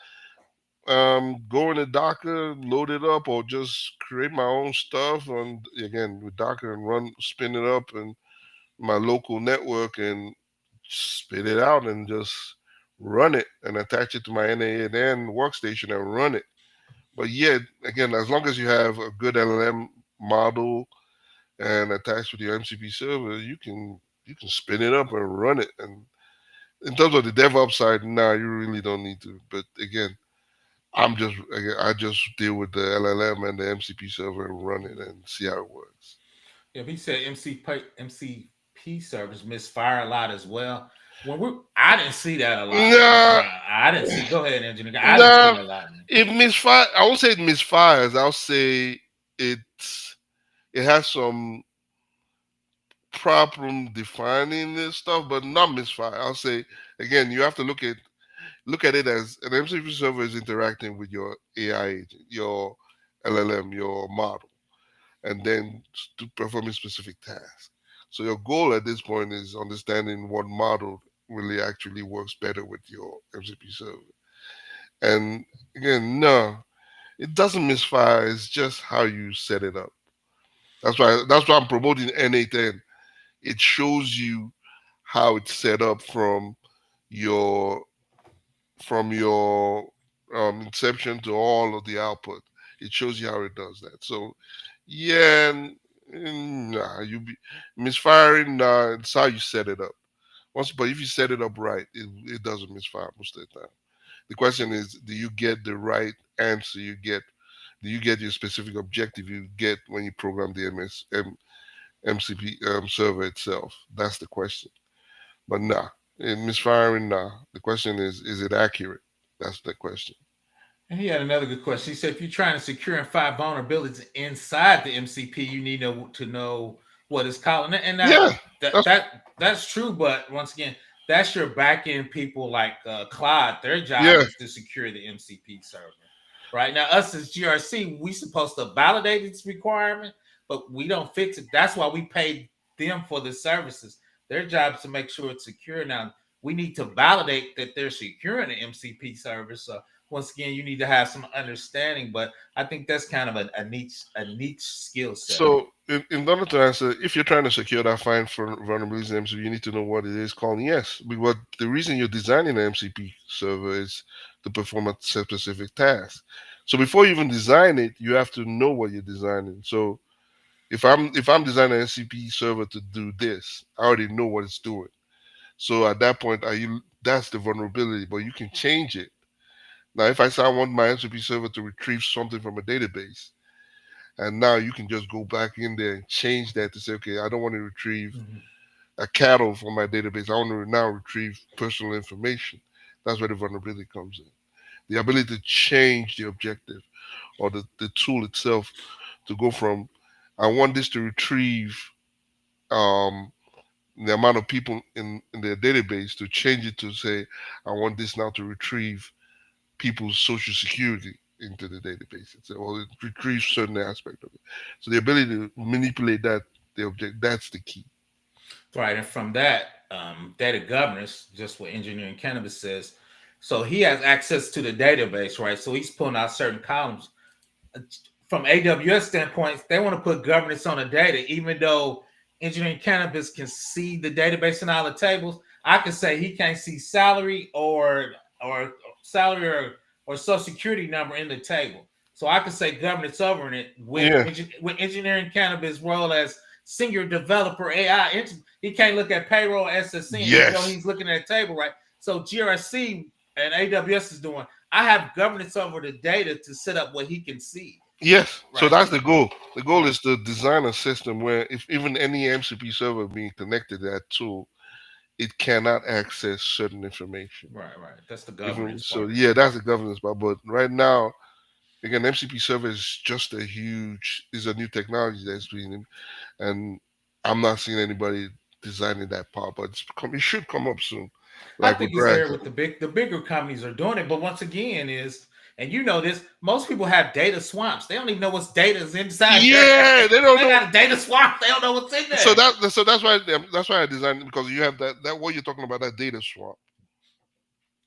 Go into Docker, load it up, or just create my own stuff. And again, with Docker and spin it up in my local network and spit it out and just run it and attach it to my NAN workstation and run it. But yeah, again, as long as you have a good LLM model and attached with your MCP server, you can spin it up and run it. And in terms of the DevOps side, nah, you really don't need to. But again, I just deal with the LLM and the MCP server and run it and see how it works. Yeah, he said MCP servers misfire a lot as well. I didn't see that a lot, Nah, Brian. I didn't see. Go ahead, Engineer. I didn't see nah. that a lot. It misfire. I won't say it misfires. I'll say it has some problem defining this stuff, but not misfire. I'll say again, you have to look at it as an MCP server is interacting with your AI agent, your LLM, your model, and then to performing specific tasks. So your goal at this point is understanding what model really actually works better with your MCP server. And again, no, it doesn't misfire. It's just how you set it up. That's why I'm promoting N8N. It shows you how it's set up your from your inception to all of the output. It shows you how it does that. So yeah, nah, you be misfiring. Nah, it's how you set it up. But if you set it up right, it doesn't misfire most of the time. The question is, do you get the right answer? Do you get your specific objective you get when you program the MCP server itself? That's the question. But nah, in misfiring, nah. The question is it accurate? That's the question. And he had another good question. He said, if you're trying to secure and find vulnerabilities inside the MCP, you need to know what it's called. And now Yeah, that's that's true, but once again, that's your back end people like Claude. Their job yeah, is to secure the MCP server. Right now, us as GRC, we supposed to validate its requirement, but we don't fix it. That's why we pay them for the services. Their job is to make sure it's secure. Now we need to validate that they're securing the MCP service. So once again, you need to have some understanding. But I think that's kind of a niche skill set. So, in order to answer, if you're trying to secure that fine for vulnerabilities in MCP, you need to know what it is called. Yes, because the reason you're designing an MCP server is to perform a specific task. So before you even design it, you have to know what you're designing. So if I'm designing an MCP server to do this, I already know what it's doing. So at that point, that's the vulnerability, but you can change it. Now, if I say I want my MCP server to retrieve something from a database, and now you can just go back in there and change that to say, okay, I don't want to retrieve Mhm. a cattle from my database. I want to now retrieve personal information. That's where the vulnerability comes in. The ability to change the objective or the tool itself to go from, I want this to retrieve um, the amount of people in their database to change it to say, I want this now to retrieve people's social security into the database. Or it retrieves certain aspect of it. So the ability to manipulate that, the object, that's the key. Right. And from that, data governance, just what engineering cannabis says. So he has access to the database, right? So he's pulling out certain columns. From AWS standpoint, they want to put governance on the data, even though engineering cannabis can see the database and all the tables. I could say he can't see salary or salary or social security number in the table. So I could say governance over it with Yeah. with engineering cannabis role as senior developer AI. He can't look at payroll SSN, even though he's looking at a table, right? So GRC and AWS is doing. I have governance over the data to set up what he can see. Yes. Right. So that's the goal. The goal is to design a system where if even any MCP server being connected to that tool, it cannot access certain information. Right. That's the governance So part. yeah, that's the governance part. But right now, again, MCP server is just is a new technology that's being, and I'm not seeing anybody designing that part, but it should come up soon. I Like with think it's Brad. there with the bigger companies are doing it. But once again, and you know this, most people have data swamps. They don't even know what's data is inside. Yeah, they don't know. Got a data swamp. They don't know what's in there. So that's why I designed it, because you have that what you're talking about, that data swamp.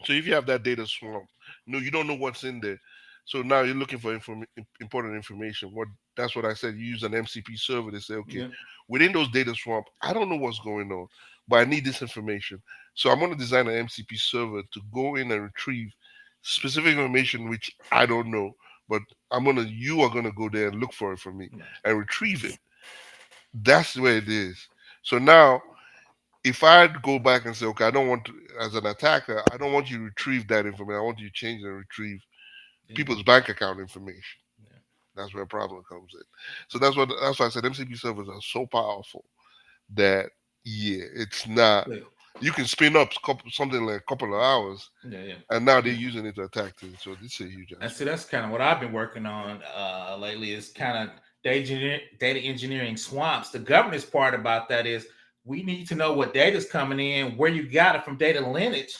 So if you have that data swamp, no, you don't know what's in there. So now you're looking for important information. That's what I said. You use an MCP server to say, okay, within those data swamp, I don't know what's going on, but I need this information. So I'm going to design an MCP server to go in and retrieve specific information which I don't know, but you are gonna go there and look for it for me and retrieve it. That's the way it is. So now, if I go back and say, okay, I don't want to, as an attacker, I don't want you to retrieve that information. I want you to change and retrieve people's bank account information. That's where a problem comes in. So that's why I said MCP servers are so powerful that it's not. You can spin up something like a couple of hours, and now they're using it to attack things. So this is a huge. And so that's kind of what I've been working on lately. Is kind of data engineering swamps. The governance part about that is we need to know what data is coming in, where you got it from data lineage.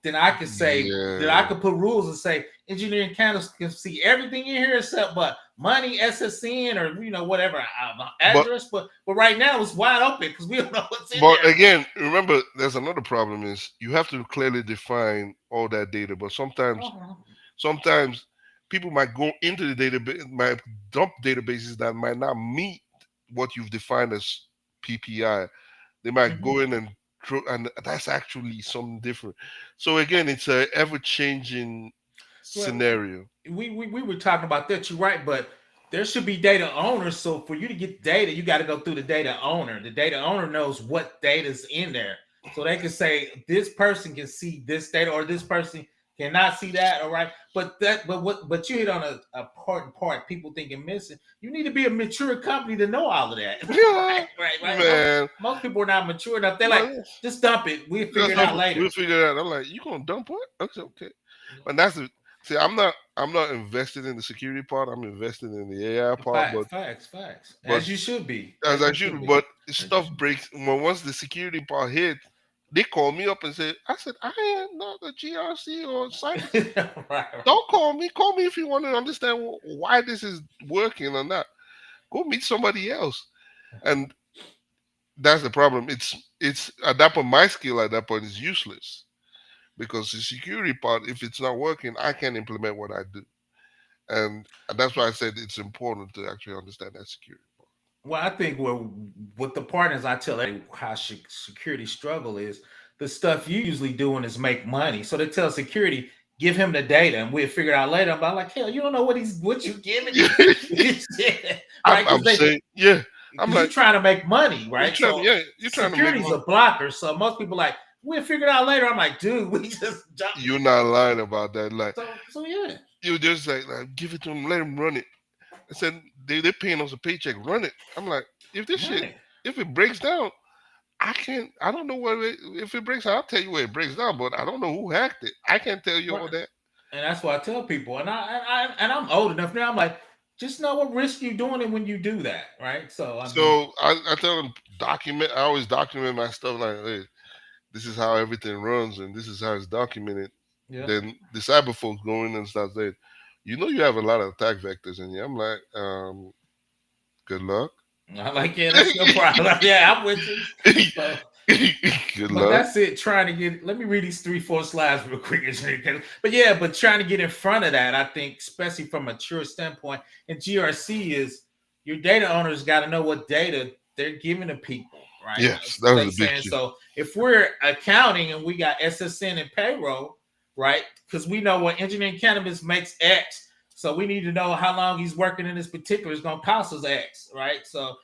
Then I could say that I could put rules and say engineering can see everything in here except but money, SSN, or whatever address. But right now it's wide open because we don't know what's in there. But again, remember, there's another problem is you have to clearly define all that data. But sometimes people might go into the database, might dump databases that might not meet what you've defined as PPI. They might go in and that's actually something different. So again, it's a ever-changing scenario. We were talking about that. You're right, but there should be data owners. So for you to get data, you got to go through the data owner. The data owner knows what data's in there, so they can say this person can see this data or this person cannot see that. All right, but you hit on a important part. People thinking missing. You need to be a mature company to know all of that. Yeah, right. Man. Most people are not mature enough. They're like, just dump it. We'll figure it out later. We'll figure it out. I'm like, you gonna dump what? Okay. But that's the see. I'm not invested in the security part. I'm invested in the AI part. Facts. As you should be. As I should. But stuff breaks. Once the security part hit, they call me up and say, I said, I am not a GRC or cyber. right. Don't call me. Call me if you want to understand why this is working or not. Go meet somebody else. And that's the problem. It's at that point, my skill at that point is useless. Because the security part, if it's not working, I can't implement what I do. And that's why I said it's important to actually understand that security part. Well, I think with the partners, I tell them how security struggle is the stuff you usually doing is make money. So they tell security, give him the data and we'll figure it out later. I'm like, hell, you don't know what you giving. I'm saying, yeah. I'm like, you're trying to make money, right? You're trying to make money. Security's a blocker. So most people like, we'll figure it out later. I'm like, dude, we just jumped. You're not lying about that. Like, so yeah. You just like give it to them, let them run it. I said they're paying us a paycheck, run it. I'm like, if it breaks down, I don't know if it breaks down, I'll tell you where it breaks down, but I don't know who hacked it. I can't tell you all that. And that's why I tell people, and I'm old enough now. I'm like, just know what risk you're doing and when you do that, right? So I mean, So I tell them document. I always document my stuff like, hey, this is how everything runs, and this is how it's documented. yeah, Then the cyber folks go in and start saying, you have a lot of attack vectors in here. I'm like, good luck. I like, yeah, that's your problem. Yeah, I'm with you. So, Good but luck. that's it. Trying to get. Let me read these 3-4 slides real quick. But yeah, but trying to get in front of that, I think, especially from a mature standpoint, and GRC is your data owners got to know what data they're giving to people, right? Yes, that was They a big saying key. so. If we're accounting and we got SSN and payroll, right? Because we know what engineering cannabis makes X. So we need to know how long he's working in this particular is going to cost us X, right? So,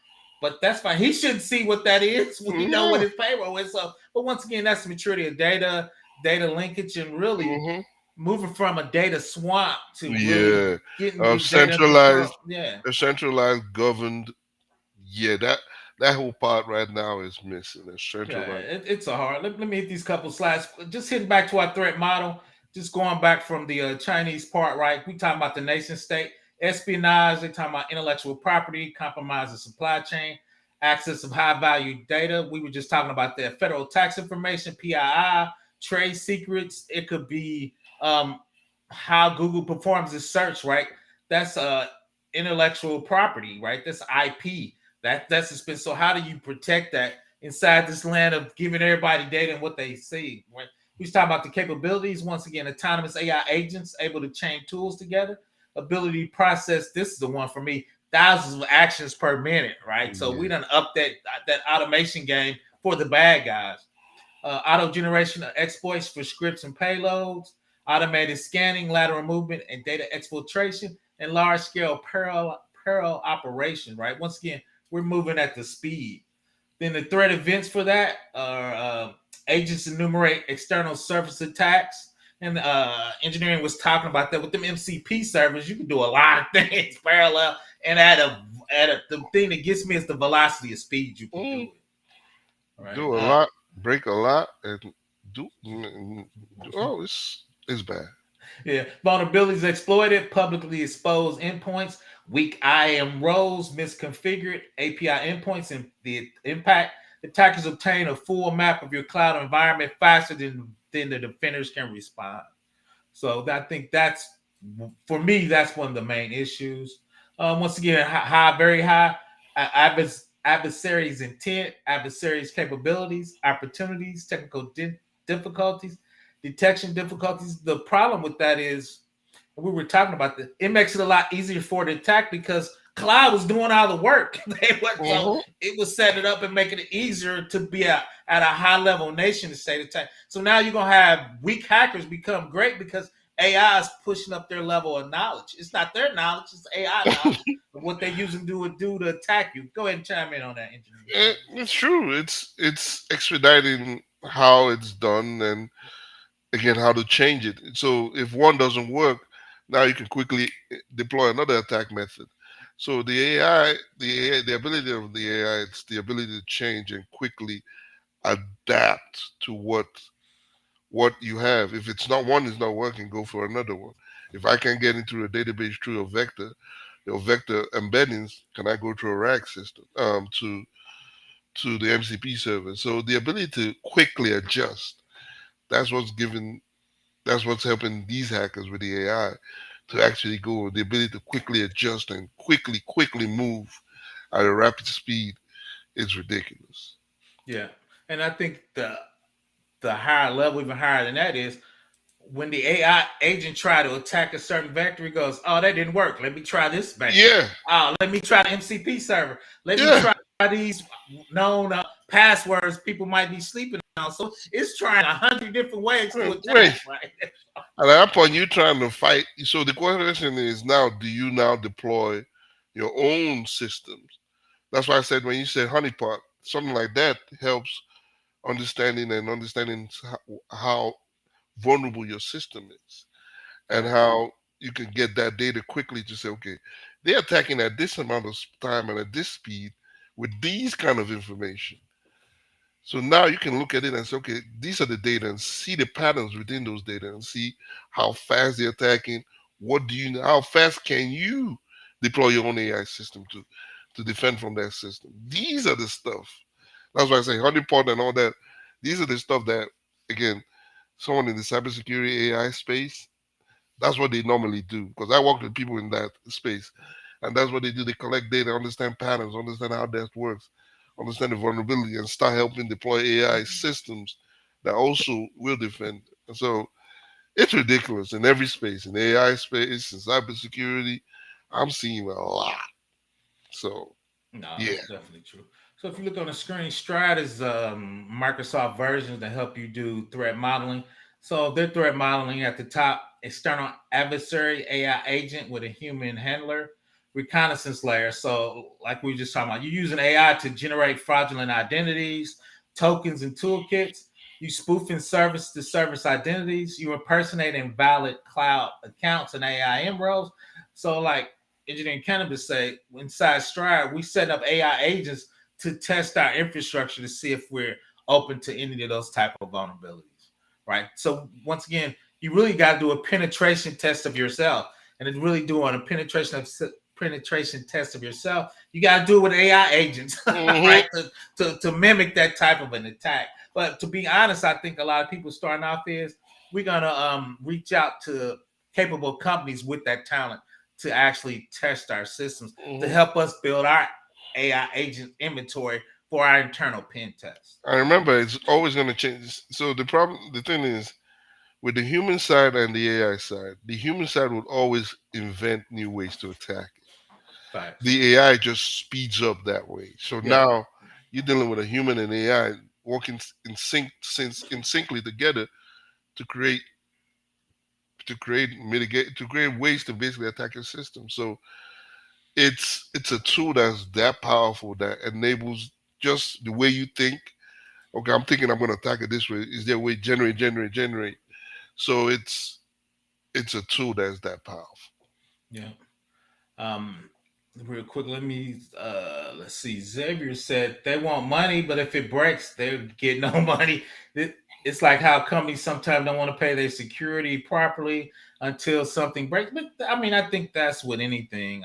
but that's fine. He should see what that is. We know what his payroll is. So, but once again, that's the maturity of data linkage, and really moving from a data swamp to really getting Of your data under control. centralized, Yeah, a centralized governed. Yeah, that whole part right now is missing. A yeah, centralized. it's a hard. Let me hit these couple slides. Just hitting back to our threat model. Just going back from the Chinese part, right? We talking about the nation state, espionage. They talking about intellectual property, compromise the supply chain, access of high value data. We were just talking about that federal tax information, PII, trade secrets. It could be how Google performs its search, right? That's intellectual property, right? That's IP. That's expensive. So how do you protect that inside this land of giving everybody data and what they see? Right? We talking about the capabilities. Once again, autonomous AI agents able to chain tools together, ability to process. This is the one for me. Thousands of actions per minute, right? So we done up that automation game for the bad guys. Auto generation of exploits for scripts and payloads, automated scanning, lateral movement, and data exfiltration, and large scale parallel operation, right? Once again, we're moving at the speed. Then the threat events for that are agents enumerate external surface attacks. And engineering was talking about that with them MCP servers. You can do a lot of things parallel. And the thing that gets me is the velocity of speed you can do it. Right. Do a lot, break a lot, and do. Oh, it's bad. Yeah, vulnerabilities exploited, publicly exposed endpoints, weak IAM roles, misconfigured API endpoints, and the impact. Attackers obtain a full map of your cloud environment faster than the defenders can respond. So I think that's, for me, that's one of the main issues. Once again, very high adversaries' intent, adversaries' capabilities, opportunities, technical difficulties, detection difficulties. The problem with that is, we were talking about this, it makes it a lot easier for the attack because Claude was doing all the work. So it was setting it up and making it easier to be at a high level nation state attack. So now you're gonna have weak hackers become great because AI is pushing up their level of knowledge. It's not their knowledge, it's AI knowledge of what they using to do to attack you. Go ahead and chime in on that, engineer. It's true. It's expediting how it's done, and again how to change it. So if one doesn't work, now you can quickly deploy another attack method. So the ability of the AI, it's the ability to change and quickly adapt to what you have. If it's not one is not working, go for another one. If I can get into a database through a vector, your vector embeddings, can I go to a rack system to the MCP server? So the ability to quickly adjust, that's what's given that's what's helping these hackers with the AI to actually go, the ability to quickly adjust and quickly move at a rapid speed is ridiculous. Yeah. And I think the higher level, even higher than that, is when the AI agent try to attack a certain vector, he goes, "Oh, that didn't work. Let me try this vector. Yeah. Oh, let me try the MCP server. Let me Yeah. try these known passwords people might be sleeping on." So it's trying 100 different ways to attack, Wait. right? At that point, you're trying to fight. So the question is now, do you now deploy your own systems? That's why I said when you said honeypot, something like that helps understanding how vulnerable your system is and how you can get that data quickly to say, okay, they're attacking at this amount of time and at this speed with these kind of information. So now you can look at it and say, okay, these are the data and see the patterns within those data and see how fast they're attacking. What do you know? How fast can you deploy your own AI system to defend from that system. These are the stuff. That's why I say honeypot and all that. These are the stuff that, again, someone in the cybersecurity AI space, that's what they normally do. Because I work with people in that space, and that's what they do. They collect data, understand patterns, understand how that works, understand the vulnerability, and start helping deploy AI systems that also will defend. And so it's ridiculous in every space, in the AI space, in cybersecurity. I'm seeing a lot. So No, yeah. that's definitely true. So if you look on the screen, Stride is Microsoft versions that help you do threat modeling. So their threat modeling at the top, external adversary AI agent with a human handler, reconnaissance layer. So like we were just talking about, you're using AI to generate fraudulent identities, tokens, and toolkits. You spoofing service to service identities. You impersonate invalid cloud accounts and AI enrolls. So like engineering cannabis say inside Stride, we set up AI agents to test our infrastructure to see if we're open to any of those type of vulnerabilities, right? So once again, you really got to do a penetration test of yourself, and it's really doing a penetration test of yourself. You got to do it with AI agents, right? To mimic that type of an attack. But to be honest, I think a lot of people starting off is we're gonna reach out to capable companies with that talent to actually test our systems to help us build our AI agent inventory for our internal pen test. I remember it's always going to change. So the thing is, with the human side and the AI side, the human side would always invent new ways to attack it. Facts. The AI just speeds up that way. So now you're dealing with a human and AI working in syncly together to create mitigate to create ways to basically attack your system. So it's a tool that's that powerful that enables just the way you think. Okay, I'm thinking I'm going to attack it this way. Is there a way generate? So it's a tool that's that powerful. Yeah. Real quick, let's see. Xavier said they want money, but if it breaks, they get no money. It's like how companies sometimes don't want to pay their security properly until something breaks. But I mean, I think that's with anything.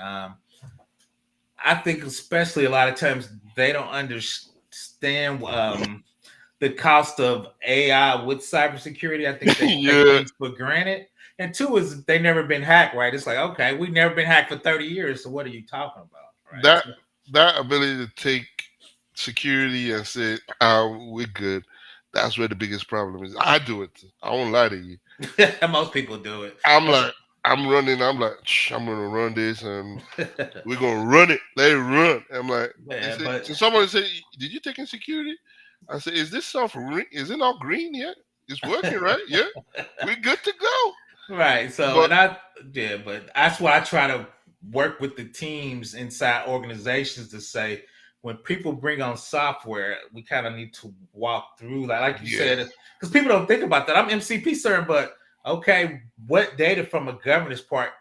I think especially a lot of times they don't understand the cost of AI with cybersecurity. I think they take things for granted. And two is they never been hacked, right? It's like, okay, we've never been hacked for 30 years. So what are you talking about? Right. That ability to take security and say, oh, we're good. That's where the biggest problem is. I do it. I won't lie to you. Most people do it. I'm running. I'm like, I'm gonna run this, and we're gonna run it. Let it run. I'm like, so someone said, "Did you take in security?" I said, "Is this stuff? Is it not green yet? It's working, right? Yeah, we're good to go." Right. So, but that's why I try to work with the teams inside organizations to say when people bring on software, we kind of need to walk through like you said, because people don't think about that. I'm MCP certain, but okay, what data from a governance part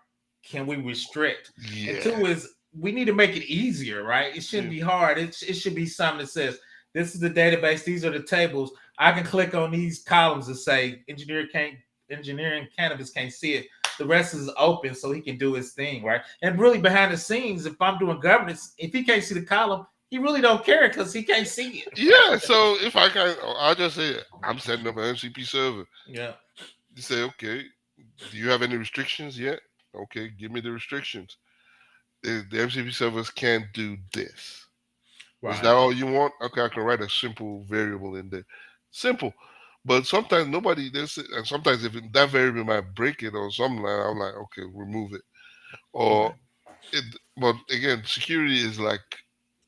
can we restrict? Yeah. And two is we need to make it easier, right? It shouldn't be hard. It should be something that says this is the database, these are the tables. I can click on these columns and say engineering cannabis can't see it. The rest is open so he can do his thing, right? And really behind the scenes, if I'm doing governance, if he can't see the column, he really don't care because he can't see it. Yeah, so if I can, I'll just say I'm setting up an MCP server. Yeah. You say, okay, do you have any restrictions yet? Okay, give me the restrictions. The MCP servers can't do this. Right. Is that all you want? Okay, I can write a simple variable in there. Simple. But sometimes nobody does it, and sometimes if that variable might break it or something, I'm like, okay, remove it. Or but again, security is like,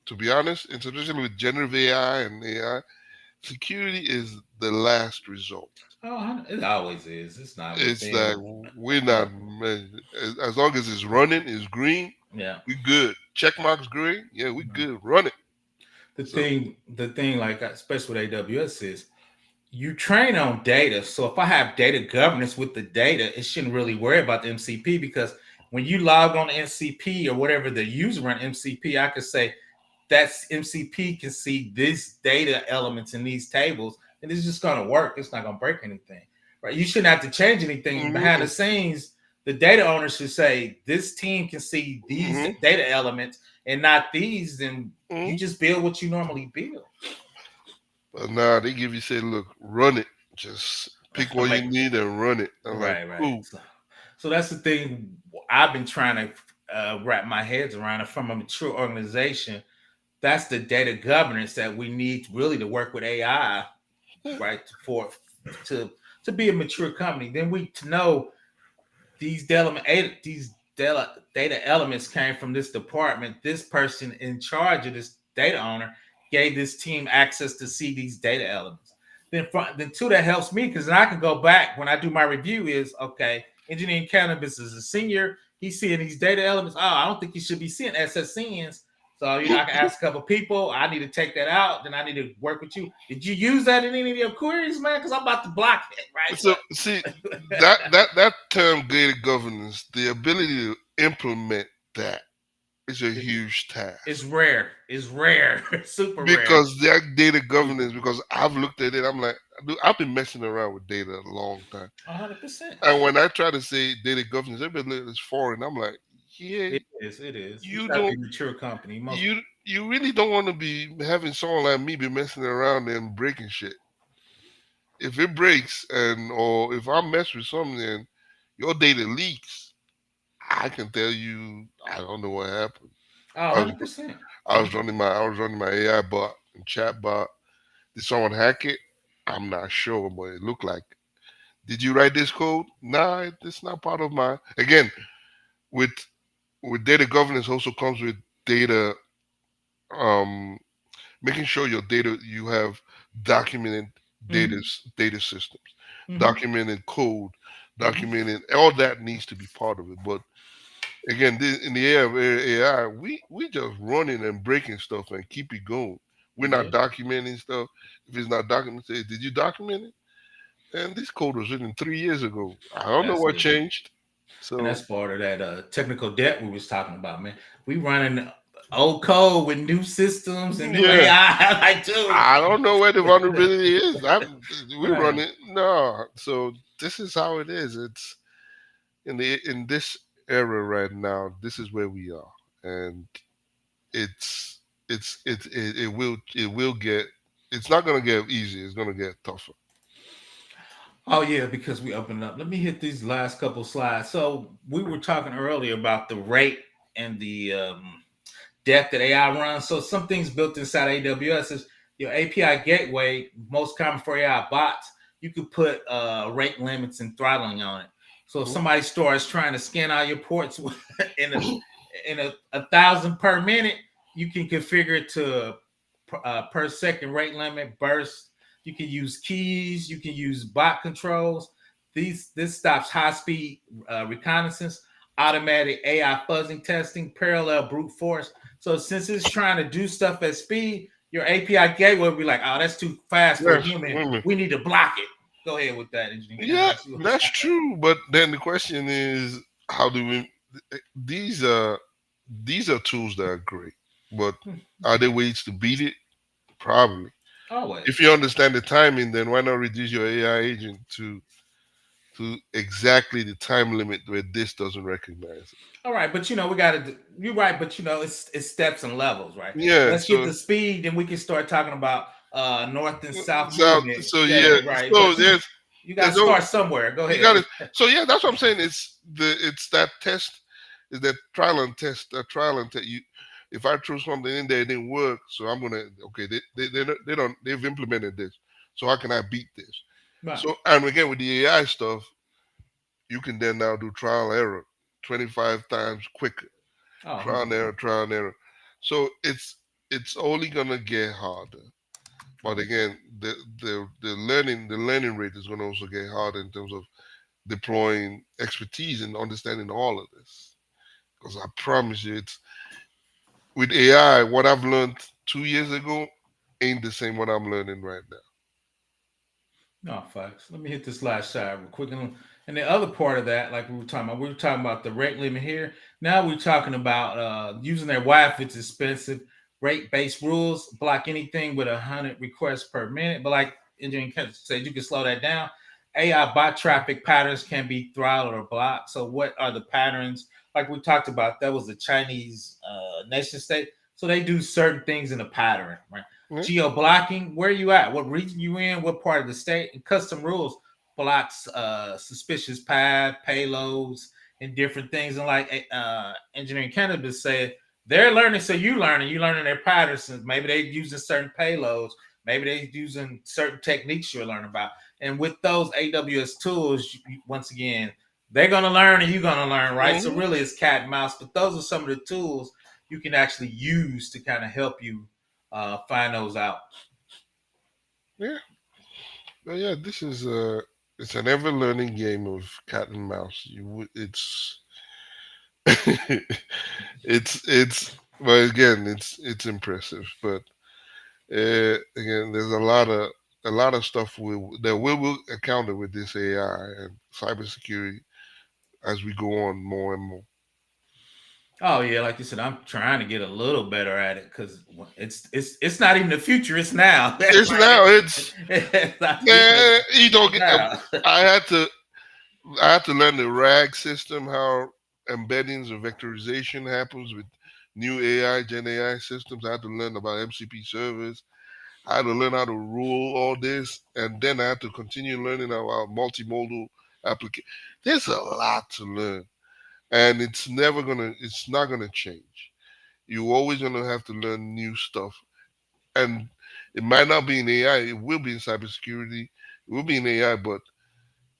to be honest, especially with generative AI and AI, security is the last result. Oh, it always is. It's not. It's like we're not. As long as it's running, it's green. Yeah, we good. Check marks green. Yeah, we good. Run it. The thing, like especially with AWS is you train on data. So if I have data governance with the data, it shouldn't really worry about the MCP because when you log on to MCP or whatever the user run MCP, I could say that's MCP can see this data elements in these tables, and it's just going to work. It's not going to break anything, right? You shouldn't have to change anything behind the scenes. the data owner should say, this team can see these data elements and not these, then you just build what you normally build. But now they give you, say, look, run it. Just pick what you need and run it. I'm right. Cool. So that's the thing I've been trying to wrap my heads around. From a mature organization, that's the data governance that we need really to work with AI, right? To be a mature company. Then we to know these data elements came from this department. This person in charge of this data owner gave this team access to see these data elements. Then two, that helps me because then I can go back when I do my review is, okay, engineering cannabis is a senior. He's seeing these data elements. Oh, I don't think he should be seeing SSNs. So, I can ask a couple people. I need to take that out. Then I need to work with you. Did you use that in any of your queries, man? Because I'm about to block it, right? So, see, that term data governance, the ability to implement that is a huge task. It's rare. Super rare. Because that data governance, because I've looked at it, I'm like, I've been messing around with data a long time. 100%. And when I try to say data governance, everybody is foreign. I'm like, yeah, it is. You don't be a mature company. You really don't want to be having someone like me be messing around and breaking shit. If it breaks or if I mess with something and your data leaks, I can tell you I don't know what happened. 100%. I was running my AI bot and chat bot. Did someone hack it? I'm not sure, but it looked like it. Did you write this code? Nah, it's not part of my. Again, with data governance also comes with data, making sure your data, you have documented data systems, documented code, documented, all that needs to be part of it. But again, in the era of AI, we just running and breaking stuff and keep it going. We're not documenting stuff. If it's not documented, did you document it? And this code was written 3 years ago. I don't know what changed. So and that's part of that technical debt we was talking about, man. We running old code with new systems and new AI. Like, dude, I don't know where the vulnerability is. We run it. No. So this is how it is. It's in this era right now. This is where we are, and it will get. It's not gonna get easy. It's gonna get tougher. Oh yeah, because we opened up. Let me hit these last couple slides. So we were talking earlier about the rate and the depth that AI runs. So some things built inside AWS is your API gateway, most common for AI bots. You could put rate limits and throttling on it. So if somebody starts trying to scan out your ports in a 1,000 per minute, you can configure it to per second rate limit, burst. You can use keys. You can use bot controls. This stops high speed reconnaissance, automatic AI fuzzing testing, parallel brute force. So since it's trying to do stuff at speed, your API gateway will be like, oh, that's too fast for a human. We need to block it. Go ahead with that, engineer. Yeah, that's true. But then the question is, how do we? These are tools that are great, but are there ways to beat it? Probably. Always. If you understand the timing, then why not reduce your AI agent to exactly the time limit where this doesn't recognize it? All right, but we got to. You're right, but it's steps and levels, right? Yeah. Let's get the speed, and we can start talking about north and south movement. So right. So yes, you got to start somewhere. Go ahead. So yeah, that's what I'm saying. It's that test, is that trial and test. That trial and test. If I threw something in there, it didn't work, so I'm gonna they've implemented this. So how can I beat this? Right. So and again with the AI stuff, you can then now do trial error 25 times quicker. Trial and error. So it's only gonna get harder. But again, the learning rate is gonna also get harder in terms of deploying expertise and understanding all of this. Because I promise you, it's with AI, what I've learned 2 years ago ain't the same what I'm learning right now. No, facts. Let me hit this last slide real quick. And the other part of that, like we were talking about the rate limit here. Now we're talking about using their WAF. It's expensive. Rate-based rules block anything with 100 requests per minute. But like engineering said, you can slow that down. AI bot traffic patterns can be throttled or blocked. So what are the patterns? Like we talked about, that was the Chinese nation state. So they do certain things in a pattern, right? Yeah. Geo blocking, where you at, what region you in, what part of the state, and custom rules blocks suspicious path, payloads, and different things. And like engineering cannabis said, they're learning, so you learning their patterns. And maybe they're using certain payloads, maybe they're using certain techniques you're learning about. And with those AWS tools, once again, they're gonna learn and you're gonna learn, right? Mm-hmm. So really, it's cat and mouse. But those are some of the tools you can actually use to kind of help you find those out. Yeah. But yeah, this is it's an ever learning game of cat and mouse. It's well, again, it's impressive, but again, there's a lot of stuff that we will encounter with this AI and cybersecurity as we go on more and more. Oh yeah, like you said, I'm trying to get a little better at it because it's not even the future; it's now. It's Right? now. It's yeah. You don't get. Now. I had to. I had to learn the RAG system, how embeddings or vectorization happens with new AI, Gen AI systems. I had to learn about MCP servers. I had to learn how to rule all this, and then I had to continue learning about multimodal application. There's a lot to learn, and it's not gonna change. You're always gonna have to learn new stuff, and it might not be in AI. It will be in cybersecurity. It will be in AI, but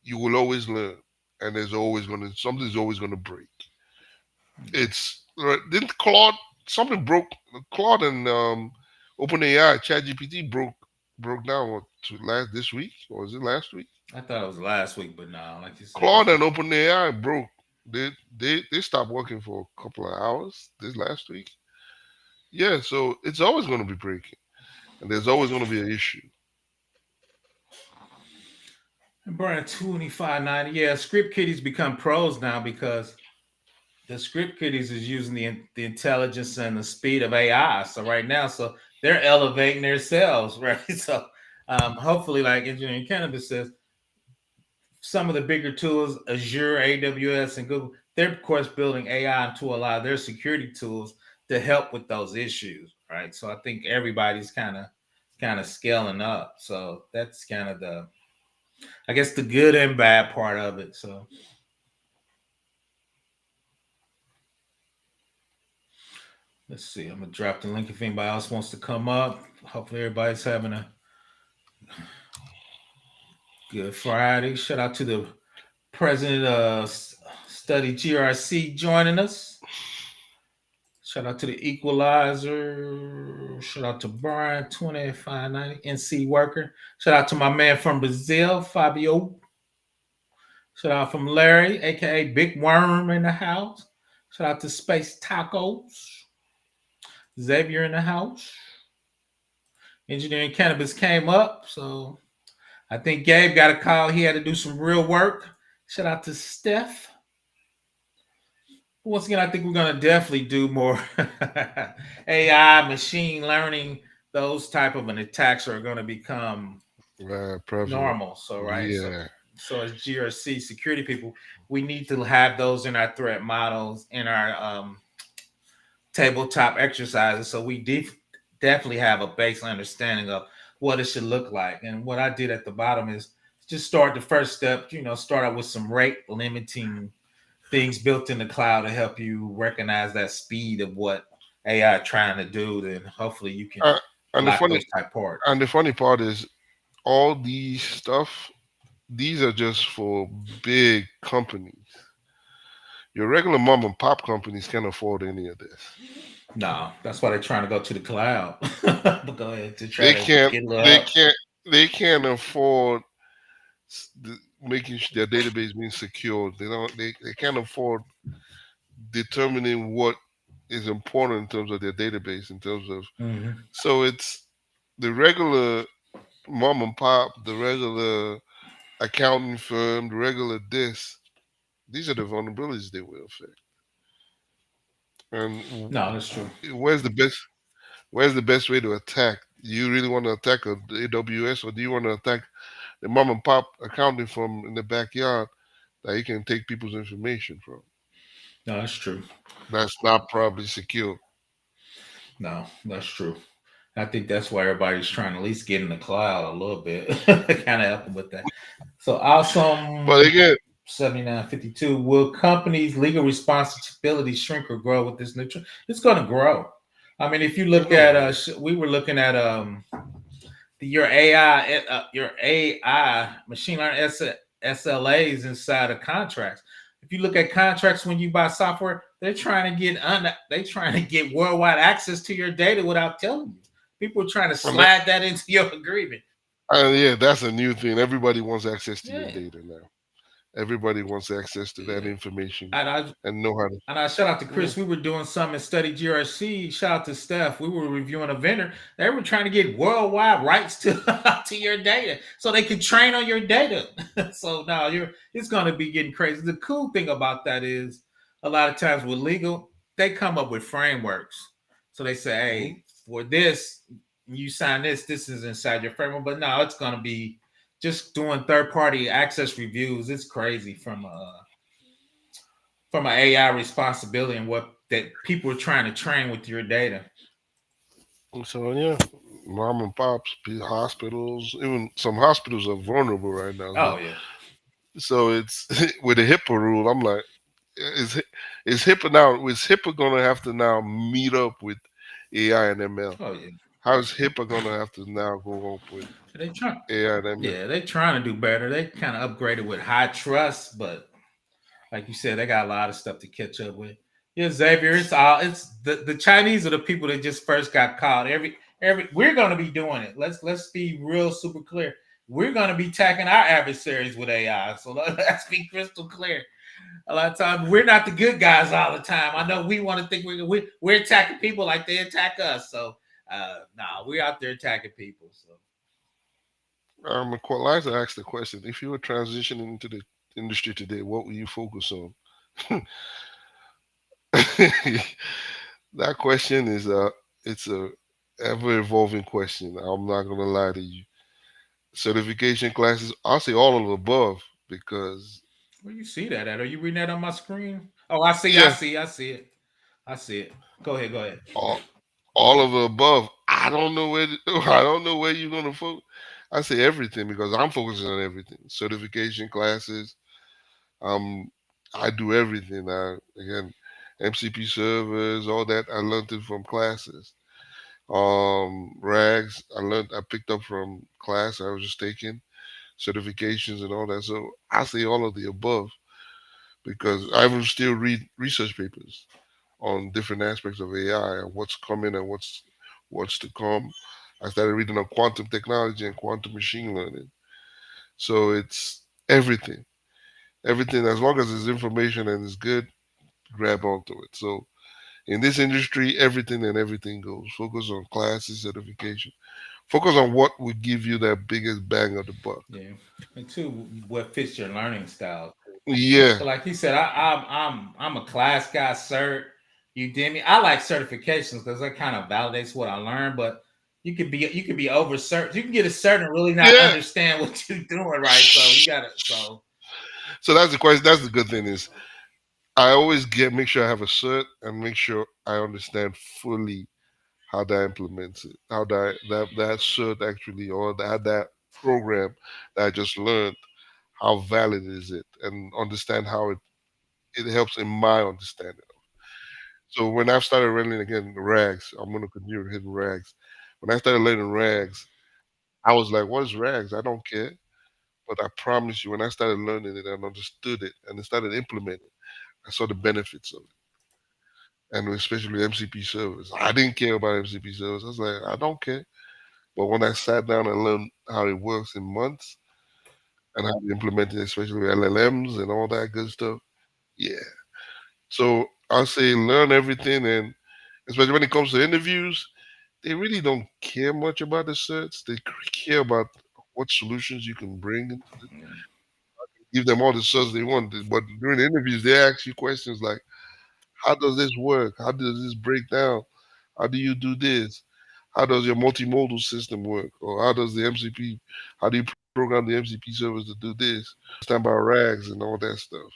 you will always learn, and something's always gonna break. It's didn't Claude something broke Claude and OpenAI ChatGPT broke down last this week, or was it last week? I thought it was last week, but no, like you said, Claude and OpenAI broke. They stopped working for a couple of hours this last week. Yeah, so it's always going to be breaking, and there's always going to be an issue. Brian 2590. Yeah, script kiddies become pros now because the script kiddies is using the intelligence and the speed of AI. So right now, so they're elevating themselves, right? So hopefully, like engineering cannabis says, some of the bigger tools, Azure, AWS, and Google, they're of course building AI into a lot of their security tools to help with those issues, right? So I think everybody's kind of scaling up. So that's kind of I guess the good and bad part of it. So let's see. I'm gonna drop the link if anybody else wants to come up. Hopefully everybody's having a good Friday. Shout out to the president of Study GRC joining us. Shout out to the Equalizer. Shout out to Brian 2590 NC worker. Shout out to my man from Brazil, Fabio. Shout out from Larry, aka Big Worm in the house. Shout out to Space Tacos. Xavier in the house. Engineering Cannabis came up, so I think Gabe got a call. He had to do some real work. Shout out to Steph. Once again, I think we're going to definitely do more AI, machine learning. Those type of an attacks are going to become normal. So, right. Yeah. So as GRC security people, we need to have those in our threat models, in our tabletop exercises. So we definitely have a baseline understanding of what it should look like. And what I did at the bottom is just start the first step, start out with some rate limiting things built in the cloud to help you recognize that speed of what AI trying to do. Then hopefully you can block those type parts. And the funny part is all these stuff, these are just for big companies. Your regular mom and pop companies can't afford any of this. No, that's why they're trying to go to the cloud. But go ahead to try to get they can't afford making their database being secured. They can't afford determining what is important in terms of their database, in terms of so it's the regular mom and pop, the regular accounting firm, the regular this. These are the vulnerabilities they will affect. And no, that's true. Where's the best way to attack? Do you really want to attack a AWS, or do you want to attack the mom and pop accounting firm in the backyard that you can take people's information from. No, that's true. That's not probably secure. No, that's true. I think that's why everybody's trying to at least get in the cloud a little bit, kind of help them with that. So But awesome. again, 7952. Will companies' legal responsibility shrink or grow with this new trend? It's going to grow. I mean, if you it's look gonna at, grow. we were looking at your AI machine learning SLAs inside of contracts. If you look at contracts when you buy software, they're trying to get worldwide access to your data without telling you. People are trying to And that, slide that into your agreement. yeah, that's a new thing. Everybody wants access to your Yeah, data now. Everybody wants access to that yeah. information And I and know how to. And I shout out to Yeah. Chris. We were doing some and study GRC. Shout out to Steph. We were reviewing a vendor. They were trying to get worldwide rights to to your data so they could train on your data. So now it's going to be getting crazy. The cool thing about that is a lot of times with legal, they come up with frameworks. So they say, Mhm. hey, for this, you sign this. This is inside your framework. But no, it's going to be just doing third party access reviews. It's crazy from an AI responsibility and what that people are trying to train with your data. So yeah, mom and pops, hospitals, even some hospitals are vulnerable right now. Oh yeah, So it's with the HIPAA rule. I'm like, is is HIPAA now? Is HIPAA gonna have to now meet up with AI and ML? oh yeah. How is HIPAA gonna have to now go up with They try, AI and ML? yeah, they trying to do better. They kind of upgraded with high trust, but like you said, they got a lot of stuff to catch up with. Yeah, Xavier, it's the Chinese are the people that just first got caught. Every we're gonna be doing it. Let's be real super clear. We're gonna be attacking our adversaries with AI. So let's be crystal clear. A lot of times we're not the good guys all the time. I know we want to think we're attacking people like they attack us. So nah, we're out there attacking people. So Liza asked the question: if you were transitioning into the industry today, what will you focus on? That question is it's a ever evolving question. I'm not gonna lie to you. Certification classes, I'll say all of the above because where you see that at? Are you reading that on my screen? Oh, I see, yeah, I see it. I see it. Go ahead. all, all of the above. I don't know where I don't know where you're gonna focus. I say everything because I'm focusing on everything. Certification classes. Um, I do everything. Again, MCP servers, all that. I learned it from classes. Rags. I picked up from class I was just taking certifications and all that. So I say all of the above because I will still read research papers on different aspects of AI and what's coming and what's to come. I started reading on quantum technology and quantum machine learning. So it's everything. Everything as long as it's information and it's good, grab onto it. So in this industry, everything goes. Focus on classes, certification. Focus on what will give you that biggest bang of the buck. Yeah, and two, what fits your learning style. Yeah, So, like he said, I'm a class guy, cert. Udemy. I like certifications because that kind of validates what I learned. But you could be over cert. You can get a cert and really not yeah. understand what you're doing right. So you got to so So that's the question. That's the good thing is I always make sure I have a cert and make sure I understand fully how that implements it, how that cert actually or that program that I just learned, how valid is it, and understand how it helps in my understanding. So when I started learning again rags, I'm gonna continue hitting rags. When I started learning rags, I was like, "What is rags? I don't care." But I promise you, when I started learning it and understood it and I started implementing, I saw the benefits of it, and especially MCP servers. I didn't care about MCP servers. I was like, I don't care. But when I sat down and learned how it works in months and how to implement it, especially with LLMs and all that good stuff, yeah. So I'll say learn everything, and especially when it comes to interviews, they really don't care much about the certs. They care about what solutions you can bring and give them all the certs they want. But during the interviews, they ask you questions like, how does this work? How does this break down? How do you do this? How does your multimodal system work? Or how does how do you program the MCP servers to do this? Standby rags and all that stuff.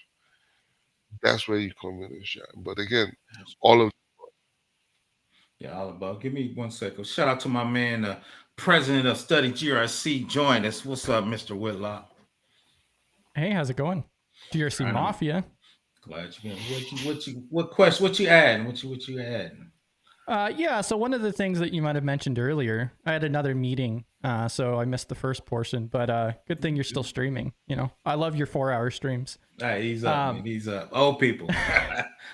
That's where you come in and shine. But again, all of Yeah, all about. Give me 1 second. Shout out to my man, president of Study GRC, joined us. What's up, Mr. Whitlock? Hey, how's it going? GRC Mafia. Glad you can. What you adding? What you adding? Yeah, so one of the things that you might have mentioned earlier, I had another meeting, so I missed the first portion, but good thing you're still streaming. You know, I love your 4-hour streams. Hey, he's up. He's up. Old people.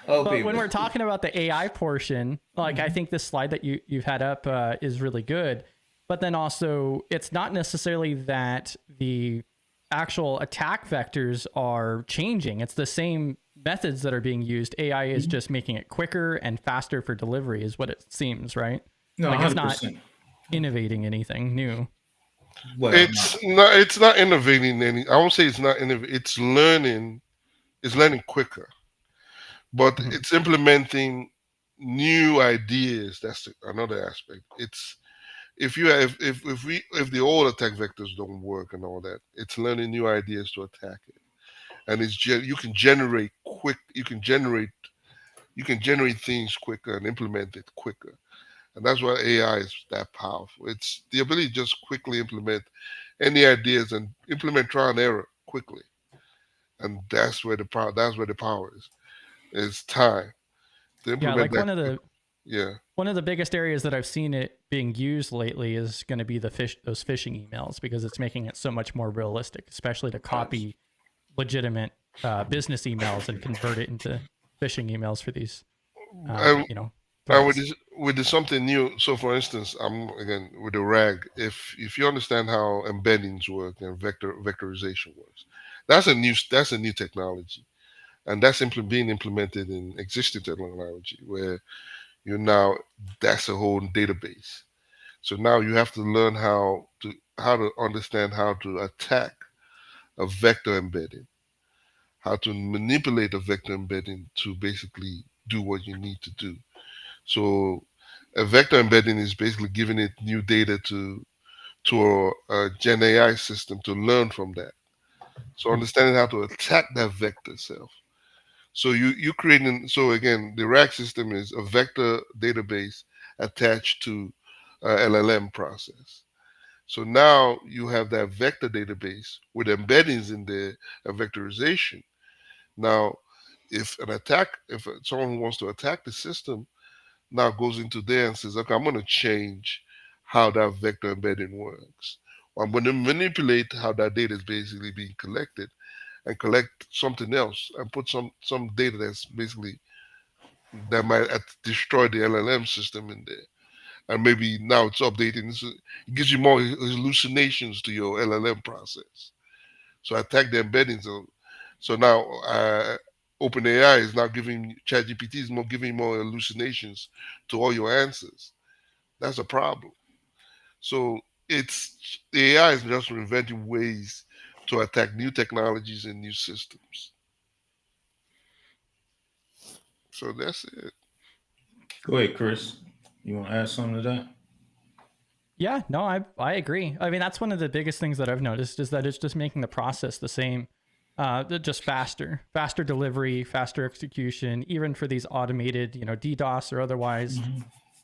But when we're talking about the AI portion, like I think this slide that you've had up is really good. But then also, it's not necessarily that the actual attack vectors are changing. It's the same methods that are being used. AI is just making it quicker and faster for delivery is what it seems, right? No, like 100%. It's not innovating anything new. Well, it's not innovating any. I won't say it's not innovating. It's learning quicker, but it's implementing new ideas. That's another aspect. It's if the old attack vectors don't work and all that, it's learning new ideas to attack it. And you can generate things quicker and implement it quicker. And that's why AI is that powerful. It's the ability to just quickly implement any ideas and implement trial and error quickly. And that's where the power is. It's time to implement one of the biggest areas that I've seen it being used lately is going to be those phishing emails, because it's making it so much more realistic, especially to copy legitimate business emails and convert it into phishing emails for these with something new. So for instance, again with the RAG, if you understand how embeddings work and vectorization works, that's a new technology, and that's being implemented in existing technology where that's a whole database. So now you have to learn how to understand how to attack a vector embedding, how to manipulate a vector embedding to basically do what you need to do. So a vector embedding is basically giving it new data to a Gen AI system to learn from that. So understanding how to attack that vector itself. So you creating, so again, the RAG system is a vector database attached to LLM process. So now you have that vector database with embeddings in there, a vectorization. Now, if someone who wants to attack the system now goes into there and says, okay, I'm going to change how that vector embedding works. Or I'm going to manipulate how that data is basically being collected and collect something else and put some data that might destroy the LLM system in there. And maybe now it's updating. It gives you more hallucinations to your LLM process. So attack the embeddings. So now OpenAI is now giving ChatGPT is giving more hallucinations to all your answers. That's a problem. So the AI is just inventing ways to attack new technologies and new systems. So that's it. Go ahead, Chris. You want to add something to that? Yeah, no, I agree. I mean, that's one of the biggest things that I've noticed is that it's just making the process the same, just faster delivery, faster execution, even for these automated, DDoS or otherwise.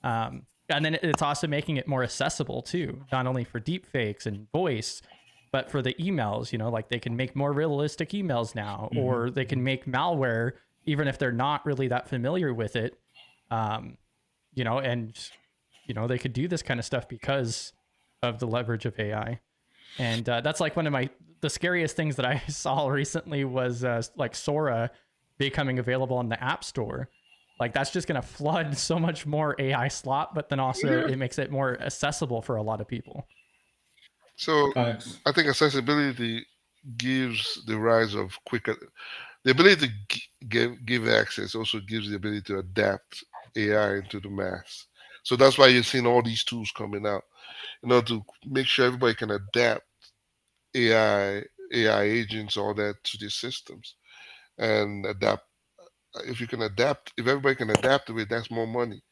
And then it's also making it more accessible too, not only for deep fakes and voice, but for the emails, like they can make more realistic emails now, or they can make malware, even if they're not really that familiar with it. And they could do this kind of stuff because of the leverage of AI. And that's like one of the scariest things that I saw recently was like Sora becoming available on the App Store. Like that's just going to flood so much more AI slop, but then also it makes it more accessible for a lot of people. So I think accessibility gives the rise of the ability to give access also gives the ability to adapt AI into the mass. So that's why you're seeing all these tools coming out, to make sure everybody can adapt AI agents, all that to these systems and adapt. If everybody can adapt to it, that's more money.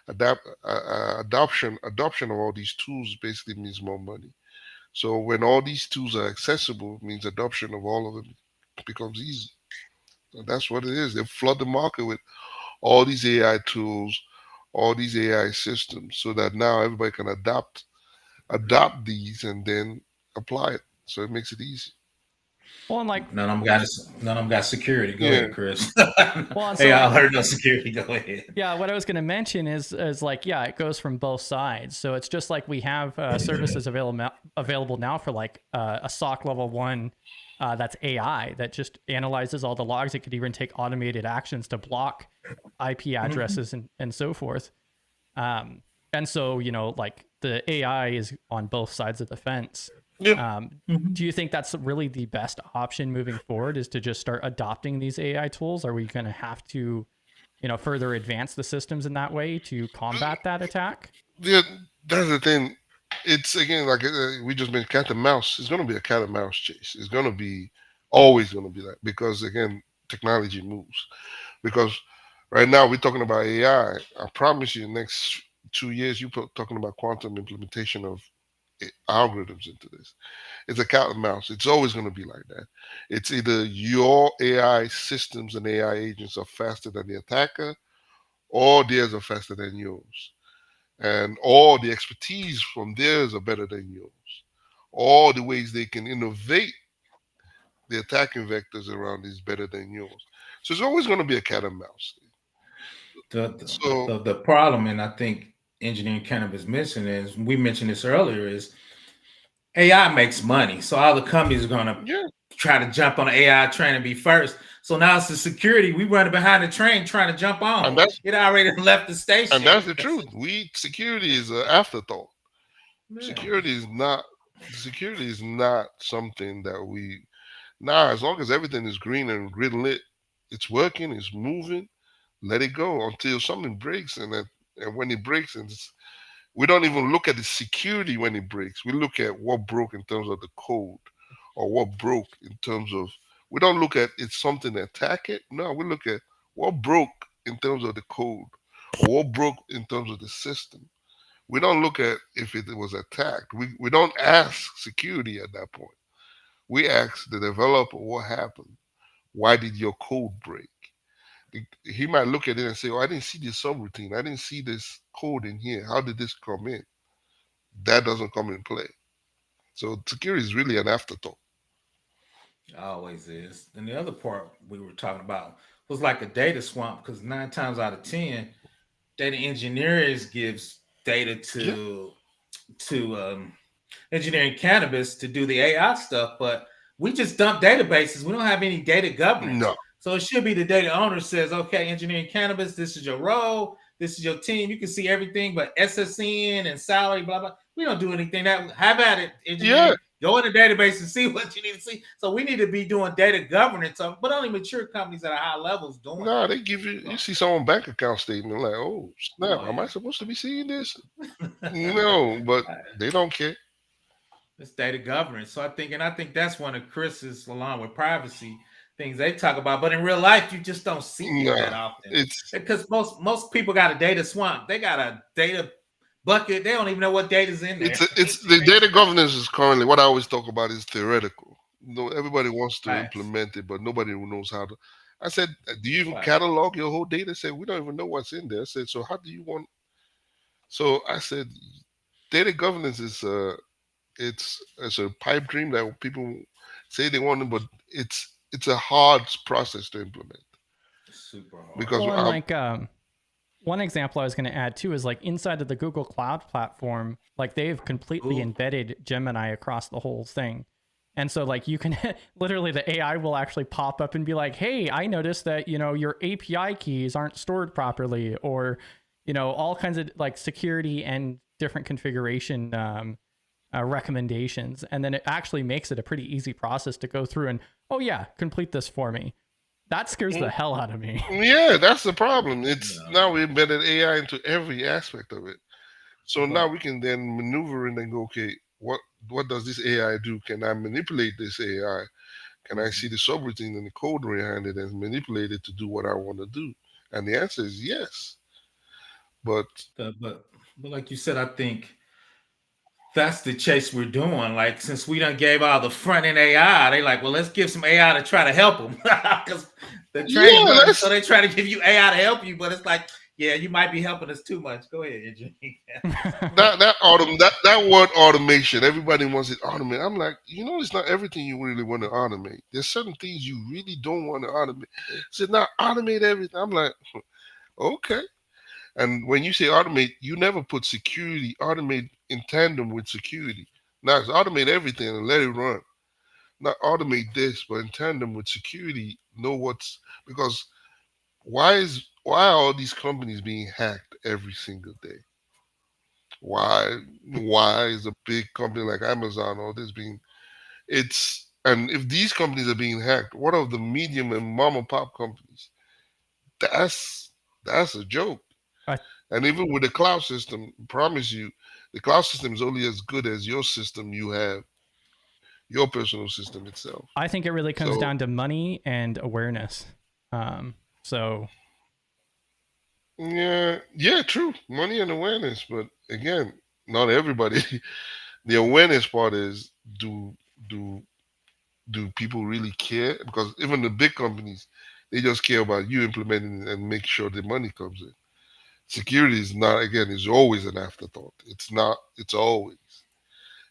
adoption of all these tools basically means more money. So when all these tools are accessible, it means adoption of all of them becomes easy. And that's what it is. They flood the market with all these AI tools, all these AI systems, so that now everybody can adopt these and then apply it. So it makes it easy. Well, and like, None of them got security. Go Yeah. ahead, Chris. well, and Hey, so I like, heard no security. Go ahead. yeah, what I was going to mention is like, yeah, it goes from both sides. So it's just like we have services available now for like a SOC level 1 that's AI that just analyzes all the logs. It could even take automated actions to block IP addresses and so forth. And so, you know, like the AI is on both sides of the fence. Yeah. Do you think that's really the best option moving forward, is to just start adopting these AI tools? Are we going to have to, you know, further advance the systems in that way to combat that attack? Yeah, that's the thing. It's again like we just been cat and mouse. It's going to be a cat and mouse chase. It's going to be always going to be that, because again, technology moves. Because right now we're talking about AI. I promise you, next 2 years, you're talking about quantum implementation of algorithms into this. It's a cat and mouse. It's always going to be like that. It's either your AI systems and AI agents are faster than the attacker, or theirs are faster than yours. And all the expertise from theirs are better than yours. All the ways they can innovate the attacking vectors around is better than yours. So it's always going to be a cat and mouse. So The problem, and I think engineering cannabis missing, is we mentioned this earlier, is AI makes money. So all the companies are going to yeah, try to jump on the AI train and be first. So now it's the security. We running behind the train trying to jump on. and that's It already left the station. and that's the truth. Security is an afterthought. Yeah. Security is not something that we now, as long as everything is green and grid lit, it's working, it's moving, let it go until something breaks, and when it breaks, we don't even look at the security when it breaks. We look at what broke in terms of the code, or what broke in terms of. We don't look at it's something to attack it. No, we look at what broke in terms of the code, or what broke in terms of the system. We don't look at if it was attacked. We don't ask security at that point. We ask the developer what happened. Why did your code break? He might look at it and say, "Oh, I didn't see this subroutine. I didn't see this code in here. How did this come in?" That doesn't come in play. So security is really an afterthought. Always is. And the other part we were talking about was like a data swamp, because 9 times out of 10, data engineers gives data to engineering cannabis to do the AI stuff, but we just dump databases. We don't have any data governance. No. So it should be the data owner says, okay, engineering cannabis, this is your role, this is your team. You can see everything but SSN and salary, blah, blah. We don't do anything. Have at it, engineering. Yeah. Go in the database and see what you need to see. So we need to be doing data governance, but only mature companies at a high levels doing. No, they give you see someone bank account statement like, oh snap, Oh, am yeah. I supposed to be seeing this? No, but they don't care. It's data governance. So I think that's one of Chris's, along with privacy, things they talk about. But in real life, you just don't see it that often. It's because most people got a data swamp. They got a data bucket. They don't even know what data's in there. it's the data governance is currently what I always talk about is theoretical. No, everybody wants to Right. implement it, but nobody knows how to. I said, do you even Right. catalog your whole data? I said, we don't even know what's in there. I said, so how do you want? So I said, data governance is it's a pipe dream that people say they want, but it's a hard process to implement. Super hard. Because Well, and like one example I was going to add too is like inside of the Google Cloud platform, like they've completely embedded Gemini across the whole thing. And so like you can literally, the AI will actually pop up and be like, hey, I noticed that, you know, your API keys aren't stored properly, or, you know, all kinds of like security and different configuration recommendations. And then it actually makes it a pretty easy process to go through and, oh yeah, complete this for me. That scares the hell out of me. Yeah, that's the problem. It's now we embedded AI into every aspect of it. So now we can then maneuver in and go, okay, what does this AI do? Can I manipulate this AI? Can I see the subroutine and the code behind it and manipulate it to do what I want to do? And the answer is yes. But but like you said, I think that's the chase we're doing. Like, since we done gave all the front end AI, they like, well, let's give some AI to try to help them because the training yeah, run. So they try to give you AI to help you, but it's like, yeah, you might be helping us too much. Go ahead, Adrian. that word automation, everybody wants it automated. I'm like, it's not everything you really want to automate. There's certain things you really don't want to automate. So now automate everything. I'm like, okay. And when you say automate, you never put security, automate in tandem with security. Now it's automate everything and let it run. Not automate this, but in tandem with security, know what's because why are all these companies being hacked every single day? Why is a big company like Amazon all this being and if these companies are being hacked, what of the medium and mom and pop companies? That's a joke. I, And even with the cloud system, promise you, the cloud system is only as good as your system you have, your personal system itself. I think it really comes So down to money and awareness. So yeah, true. Money and awareness, but again, not everybody. The awareness part is do do people really care? Because even the big companies, they just care about you implementing and make sure the money comes in. Security is not, again, is always an afterthought. It's not, it's always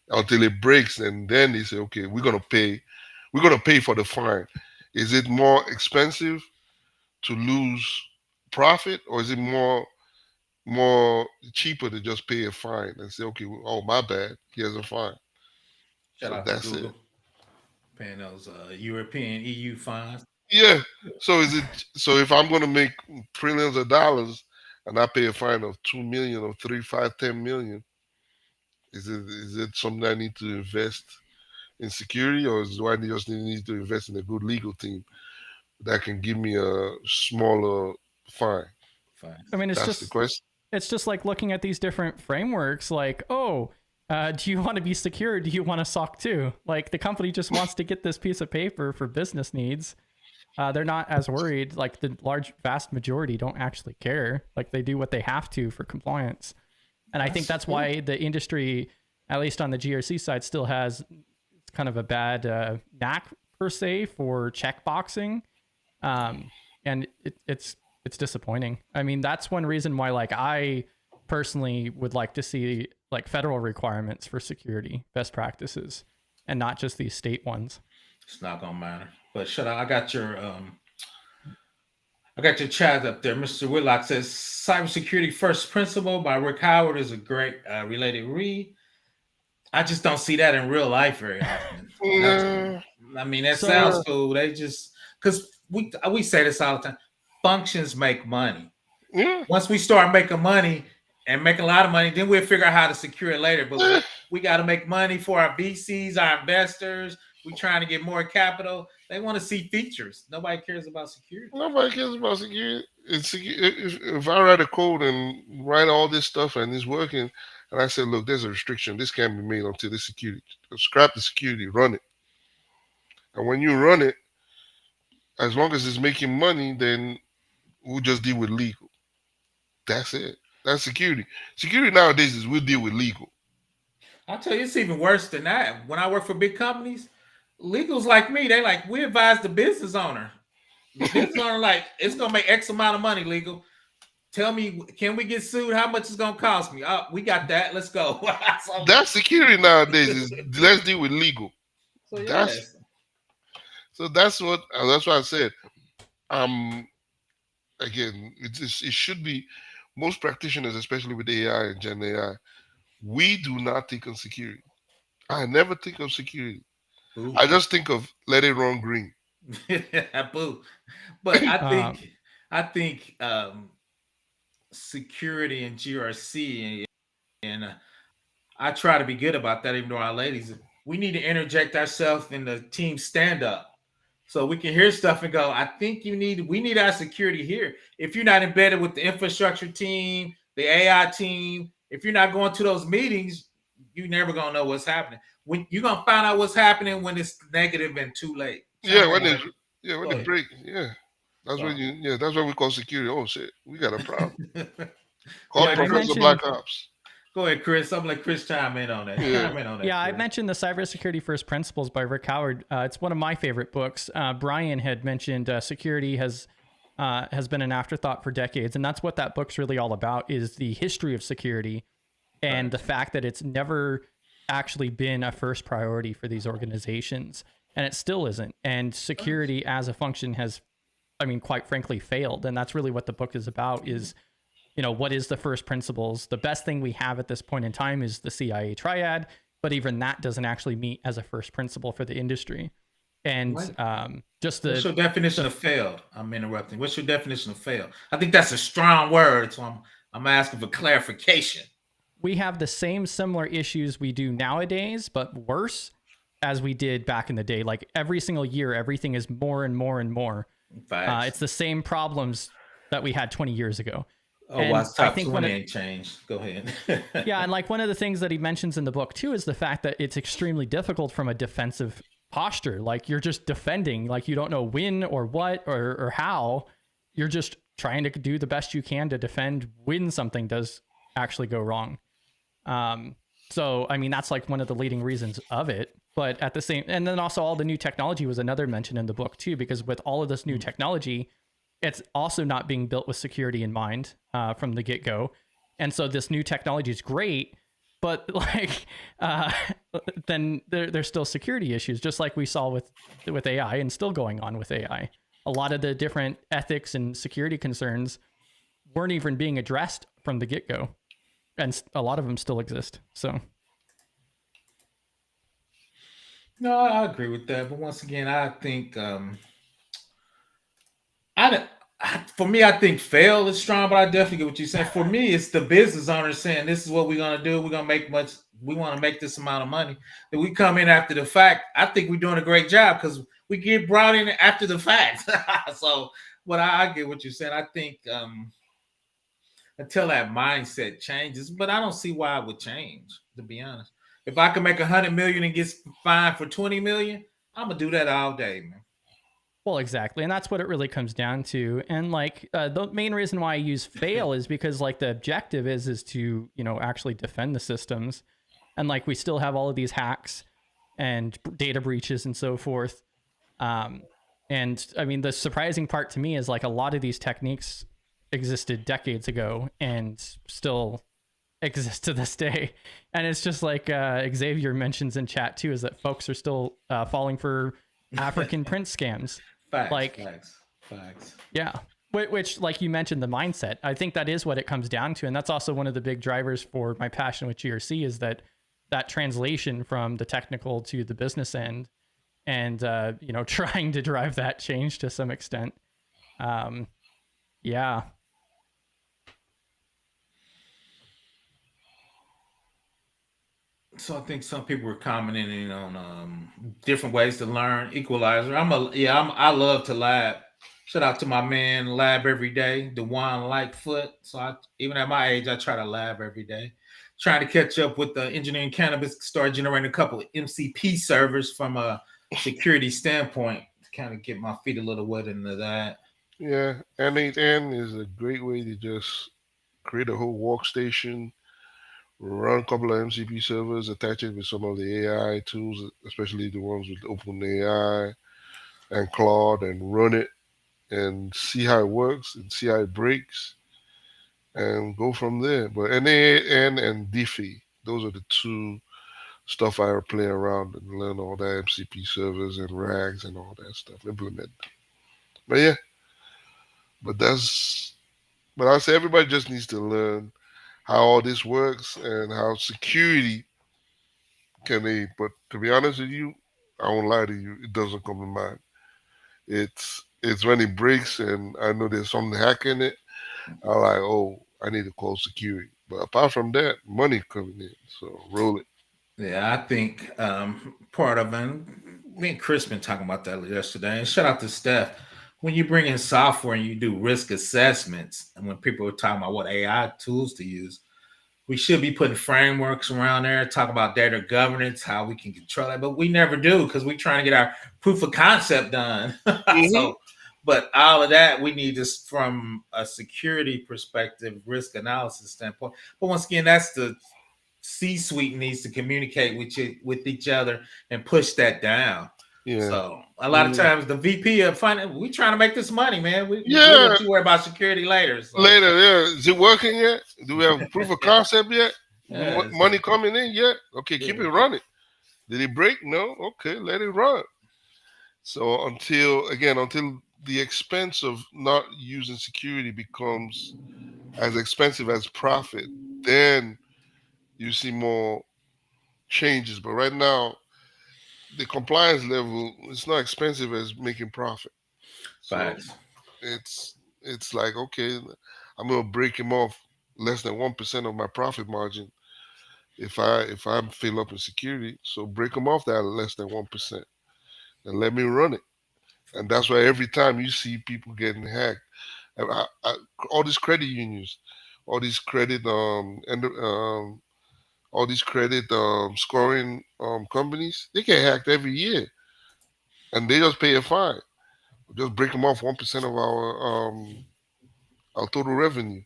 until it breaks, and then they say, okay, we're gonna pay for the fine. Is it more expensive to lose profit, or is it more cheaper to just pay a fine and say, okay, oh my bad, here's a fine. Shout So out to that's it. Google paying those European EU fines. Yeah. So if I'm gonna make trillions of dollars and I pay a fine of 2 million or 3, 5, 10 million, is it something I need to invest in security, or do I just need to invest in a good legal team that can give me a smaller fine? Fines. I mean, That's the question. it's just like looking at these different frameworks. Like, do you want to be secure? Do you want to SOC 2? Like, the company just wants to get this piece of paper for business needs. They're not as worried. Like, the vast majority don't actually care. Like, they do what they have to for compliance. And I think that's why the industry, at least on the GRC side, still has kind of a bad knack per se for checkboxing. And it's disappointing. I mean, that's one reason why, like, I personally would like to see like federal requirements for security best practices and not just these state ones. It's not gonna matter. But shut up. I got your chat up there. Mr. Whitlock says Cybersecurity First Principle by Rick Howard is a great related read. I just don't see that in real life very often. I mean, that sounds cool. They just because we say this all the time. Functions make money. Yeah. Once we start making money and making a lot of money, then we'll figure out how to secure it later. But we got to make money for our VCs, our investors. We're trying to get more capital. They want to see features. Nobody cares about security. Nobody cares about security. If I write a code and write all this stuff and it's working, and I said, look, there's a restriction. This can't be made until this security. Scrap the security, run it. And when you run it, as long as it's making money, then we'll just deal with legal. That's it. That's security. Security nowadays is we'll deal with legal. I'll tell you, it's even worse than that. When I work for big companies, legals like me, they like, we advise the business owner. The business owner, like, it's gonna make X amount of money, legal. Tell me, can we get sued? How much it's gonna cost me? Oh, we got that. Let's go. That's security nowadays. Is let's deal with legal. So yes. That's what I said. Again, it should be most practitioners, especially with AI and Gen AI, we do not think of security. I never think of security. Ooh. I just think of let it run green. Boo. But I think security and GRC and I try to be good about that, even though our ladies, we need to interject ourselves in the team stand up. So we can hear stuff and go, I think we need our security here. If you're not embedded with the infrastructure team, the AI team, if you're not going to those meetings, you're never going to know what's happening. When you're going to find out what's happening when it's negative and too late. When it breaks. Yeah. That's when that's what we call security. Oh shit, we got a problem. Called Yeah, I Professor mentioned- Black Ops. Go ahead, Chris. I'm like Chris chime in on that. Yeah. Chime in on that. Yeah, I Chris. mentioned the Cybersecurity First Principles by Rick Howard. It's one of my favorite books. Brian had mentioned security has been an afterthought for decades, and that's what that book's really all about: is the history of security and the fact that it's never actually been a first priority for these organizations, and it still isn't. And security as a function has, I mean, quite frankly, failed. And that's really what the book is about: is, you know, what is the first principles? The best thing we have at this point in time is the CIA triad, but even that doesn't actually meet as a first principle for the industry. And just What's your definition of failed? I'm interrupting. What's your definition of failed? I think that's a strong word, so I'm asking for clarification. we have the same similar issues we do nowadays, but worse as we did back in the day. Like every single year, everything is more and more and more. It's the same problems that we had 20 years ago. Oh, what's top 20 ain't changed. Go ahead. Yeah, and like one of the things that he mentions in the book too is the fact that it's extremely difficult from a defensive posture. Like you're just defending, like you don't know when or what or how. You're just trying to do the best you can to defend when something does actually go wrong. So, I mean, that's like one of the leading reasons of it. But at the same, and then also all the new technology was another mention in the book too, because with all of this new technology, it's also not being built with security in mind from the get-go. And so this new technology is great, but like then there's still security issues, just like we saw with AI and still going on with AI. A lot of the different ethics and security concerns weren't even being addressed from the get-go. And a lot of them still exist. So. No, I agree with that. But once again, I think for me, I think fail is strong, but I definitely get what you're saying. For me, it's the business owner saying, this is what we're going to do. We're going to make much. We want to make this amount of money. Then we come in after the fact. I think we're doing a great job because we get brought in after the fact. So, but I get what you're saying. I think until that mindset changes, but I don't see why it would change, to be honest. If I can make 100 million and get fined for 20 million, I'm gonna do that all day, man. Well, exactly. And that's what it really comes down to. And like the main reason why I use fail is because like the objective is to, you know, actually defend the systems. And like we still have all of these hacks and data breaches and so forth. And I mean, the surprising part to me is like a lot of these techniques existed decades ago and still exist to this day. And it's just like Xavier mentions in chat too, is that folks are still falling for African print scams. Facts. Yeah. Which, like you mentioned, the mindset, I think that is what it comes down to. And that's also one of the big drivers for my passion with GRC is that translation from the technical to the business end and, you know, trying to drive that change to some extent. Yeah. So I think some people were commenting on different ways to learn. Equalizer. I love to lab. Shout out to my man, lab every day, Dewan Lightfoot. So even at my age, I try to lab every day. Trying to catch up with the engineering cannabis, start generating a couple of MCP servers from a security standpoint to kind of get my feet a little wet into that. Yeah, N8N is a great way to just create a whole workstation, run a couple of MCP servers, attach it with some of the AI tools, especially the ones with OpenAI and Claude, and run it and see how it works and see how it breaks and go from there. But N8N and Diffie, those are the two stuff I play around and learn all that MCP servers and rags and all that stuff, implement. But yeah, but I say everybody just needs to learn how all this works and how security can aid. But to be honest with you, I won't lie to you, it doesn't come to mind. It's when it breaks and I know there's something hacking it, I'm like, oh, I need to call security. But apart from that, money coming in, so roll it. Yeah, I think part of it, me and Chris been talking about that yesterday, and shout out to Steph. When you bring in software and you do risk assessments, and when people are talking about what AI tools to use, we should be putting frameworks around there, talk about data governance, how we can control it, but we never do because we're trying to get our proof of concept done. So But all of that we need this from a security perspective, risk analysis standpoint. But once again, that's the C-suite needs to communicate with each other and push that down. Yeah. So a lot of times the VP of finance, we trying to make this money, man. We'll let you worry about security later. So. Later, yeah. Is it working yet? Do we have proof of concept yet? Money coming in yet? Okay, keep it running. Did it break? No. Okay, let it run. So until the expense of not using security becomes as expensive as profit, then you see more changes. But right now, the compliance level is not expensive as making profit. So it's like, okay, I'm gonna break him off less than 1% of my profit margin if I'm fill up in security. So break them off that less than 1% and let me run it. And that's why every time you see people getting hacked, all these credit unions, all these credit scoring companies, they get hacked every year, and they just pay a fine. Just break them off 1% of our total revenue.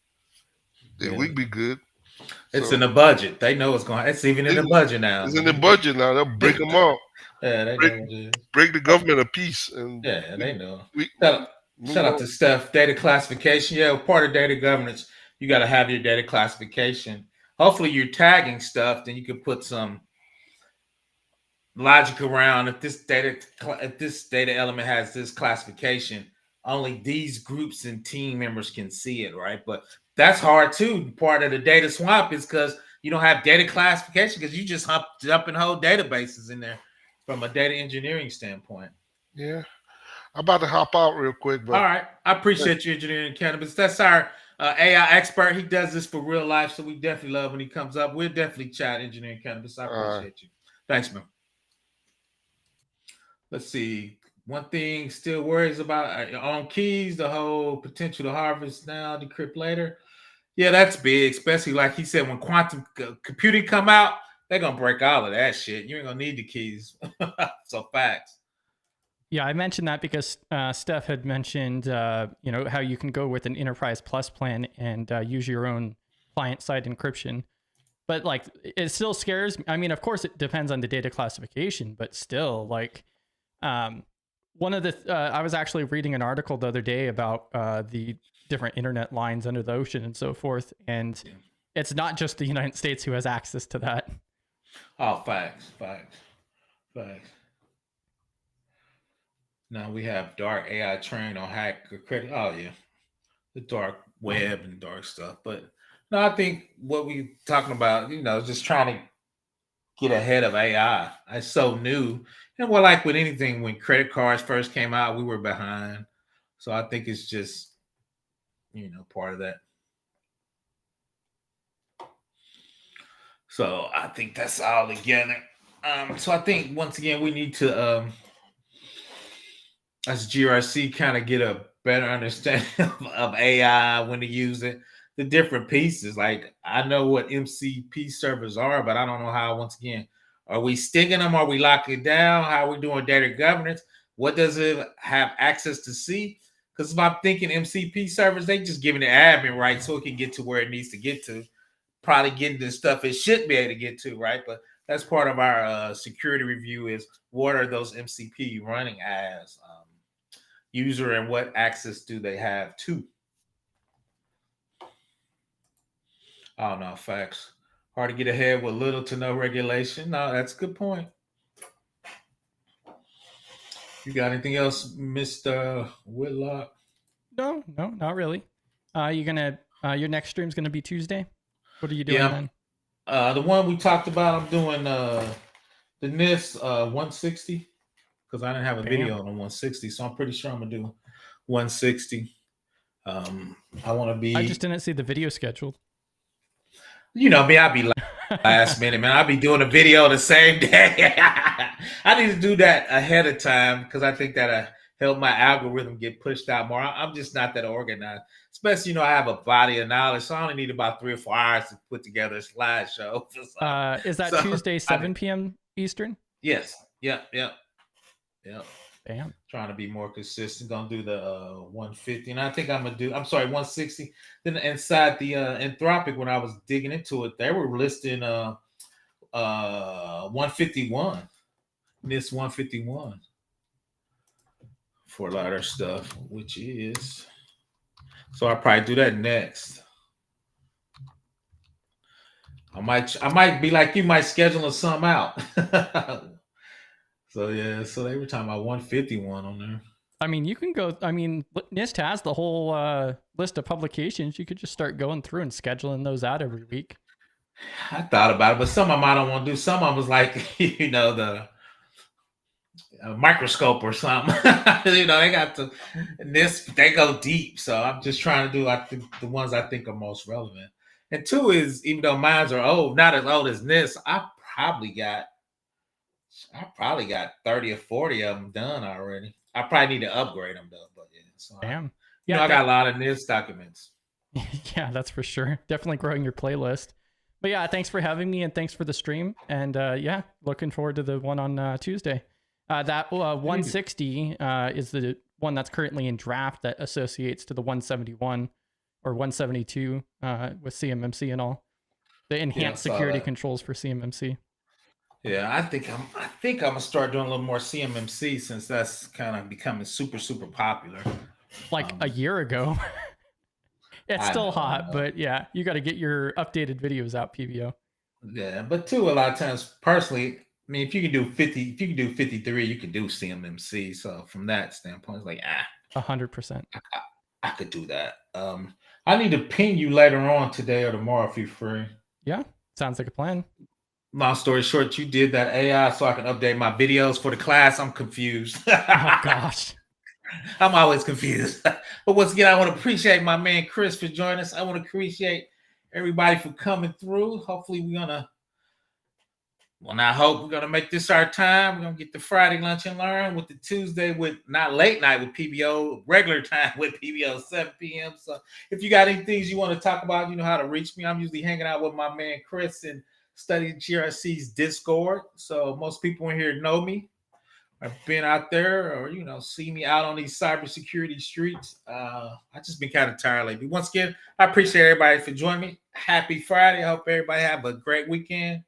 They will be good. It's in the budget. They know it's going. It's even in the budget now. It's in the budget now. They'll break them off. Yeah, they know. Break the government a piece. And they know. Shout out to Steph. Data classification. Yeah, part of data governance, you got to have your data classification. Hopefully, you're tagging stuff. Then you can put some logic around if this data element has this classification. Only these groups and team members can see it, right? But that's hard too. Part of the data swamp is because you don't have data classification because you just dump and whole databases in there from a data engineering standpoint. Yeah. I'm about to hop out real quick. But all right. I appreciate you, Engineering Cannabis. That's our AI expert. He does this for real life, so we definitely love when he comes up. We'll definitely chat Engineering Cannabis. I appreciate you. Thanks, man. Let's see. One thing still worries about on keys, the whole potential to harvest now, decrypt later. Yeah, that's big, especially like he said, when quantum computing come out, they're going to break all of that shit. You ain't going to need the keys. So facts. Yeah, I mentioned that because Steph had mentioned, how you can go with an Enterprise Plus plan and use your own client-side encryption. But like, it still scares me. I mean, of course, it depends on the data classification, but still, like, one of the I was actually reading an article the other day about the different internet lines under the ocean and so forth, and it's not just the United States who has access to that. Oh, facts. Now we have dark AI trained on hack or credit. Oh yeah, the dark web and dark stuff. But no, I think what we're talking about, just trying to get ahead of AI. It's so new. And well, like with anything, when credit cards first came out, we were behind. So I think it's just, part of that. So I think that's all together. So I think once again, we need to, as GRC, kind of get a better understanding of AI, when to use it, the different pieces. Like I know what MCP servers are, but I don't know how, once again, are we sticking them? Are we locking it down? How are we doing data governance? What does it have access to see? Because if I'm thinking MCP servers, they just giving it admin rights so it can get to where it needs to get to. Probably getting the stuff it should be able to get to, right? But that's part of our security review is what are those MCP running as user and what access do they have to? Oh, no, facts. Hard to get ahead with little to no regulation. No, that's a good point. You got anything else, Mr. Whitlock? No, not really. Your next stream's gonna be Tuesday? What are you doing then? The one we talked about, I'm doing the NIST 160 because I didn't have a video on 160, so I'm pretty sure I'm gonna do 160. I want to be. I just didn't see the video scheduled. Me, I'll be last minute, man. I'll be doing a video the same day. I need to do that ahead of time because I think that help my algorithm get pushed out more. I'm just not that organized, especially, I have a body of knowledge, so I only need about 3 or 4 hours to put together a slideshow. Is that Tuesday, 7 p.m. Eastern? Yes. Yep. Damn. Trying to be more consistent. Gonna do the 150, and I think I'm gonna do. I'm sorry, 160. Then inside the Anthropic, when I was digging into it, they were listing 151. This 151 for a lot of stuff, which is. So I'll probably do that next. I might be like you, might schedule some out. So yeah, so they were talking about 151 on there. I mean, you can go. I mean, NIST has the whole list of publications. You could just start going through and scheduling those out every week. I thought about it, but some of them I don't want to do. Some of them was like, you know, the microscope or something. You know, they got they go deep. So I'm just trying to do the ones I think are most relevant. And two is, even though mines are old, not as old as this, I probably got 30 or 40 of them done already. I probably need to upgrade them though. But yeah, so Damn. Yeah, I got a lot of NIST documents. Yeah, that's for sure. Definitely growing your playlist. But yeah, thanks for having me and thanks for the stream. And yeah, looking forward to the one on Tuesday. That 160 is the one that's currently in draft that associates to the 171 or 172 with CMMC and all. The enhanced security controls for CMMC. Yeah, I think I'm gonna start doing a little more CMMC since that's kind of becoming super popular. Like a year ago. It's still hot, but yeah, you got to get your updated videos out, PBO. Yeah, but too, a lot of times, personally, I mean, if you can do 53, you can do CMMC. So from that standpoint, it's like 100%. I could do that. I need to ping you later on today or tomorrow if you're free. Yeah, sounds like a plan. Long story short, you did that AI so I can update my videos for the class. I'm confused. Oh gosh. I'm always confused. But once again, I want to appreciate my man Chris for joining us. I want to appreciate everybody for coming through. Hopefully we're gonna make this our time. We're gonna get the Friday lunch and learn with the Tuesday with not late night with PBO, regular time with PBO 7 p.m. So if you got any things you want to talk about, you know how to reach me. I'm usually hanging out with my man Chris and studying GRC's Discord. So most people in here know me. I've been out there or, you know, see me out on these cybersecurity streets. I've just been kind of tired lately. Once again, I appreciate everybody for joining me. Happy Friday. I hope everybody have a great weekend.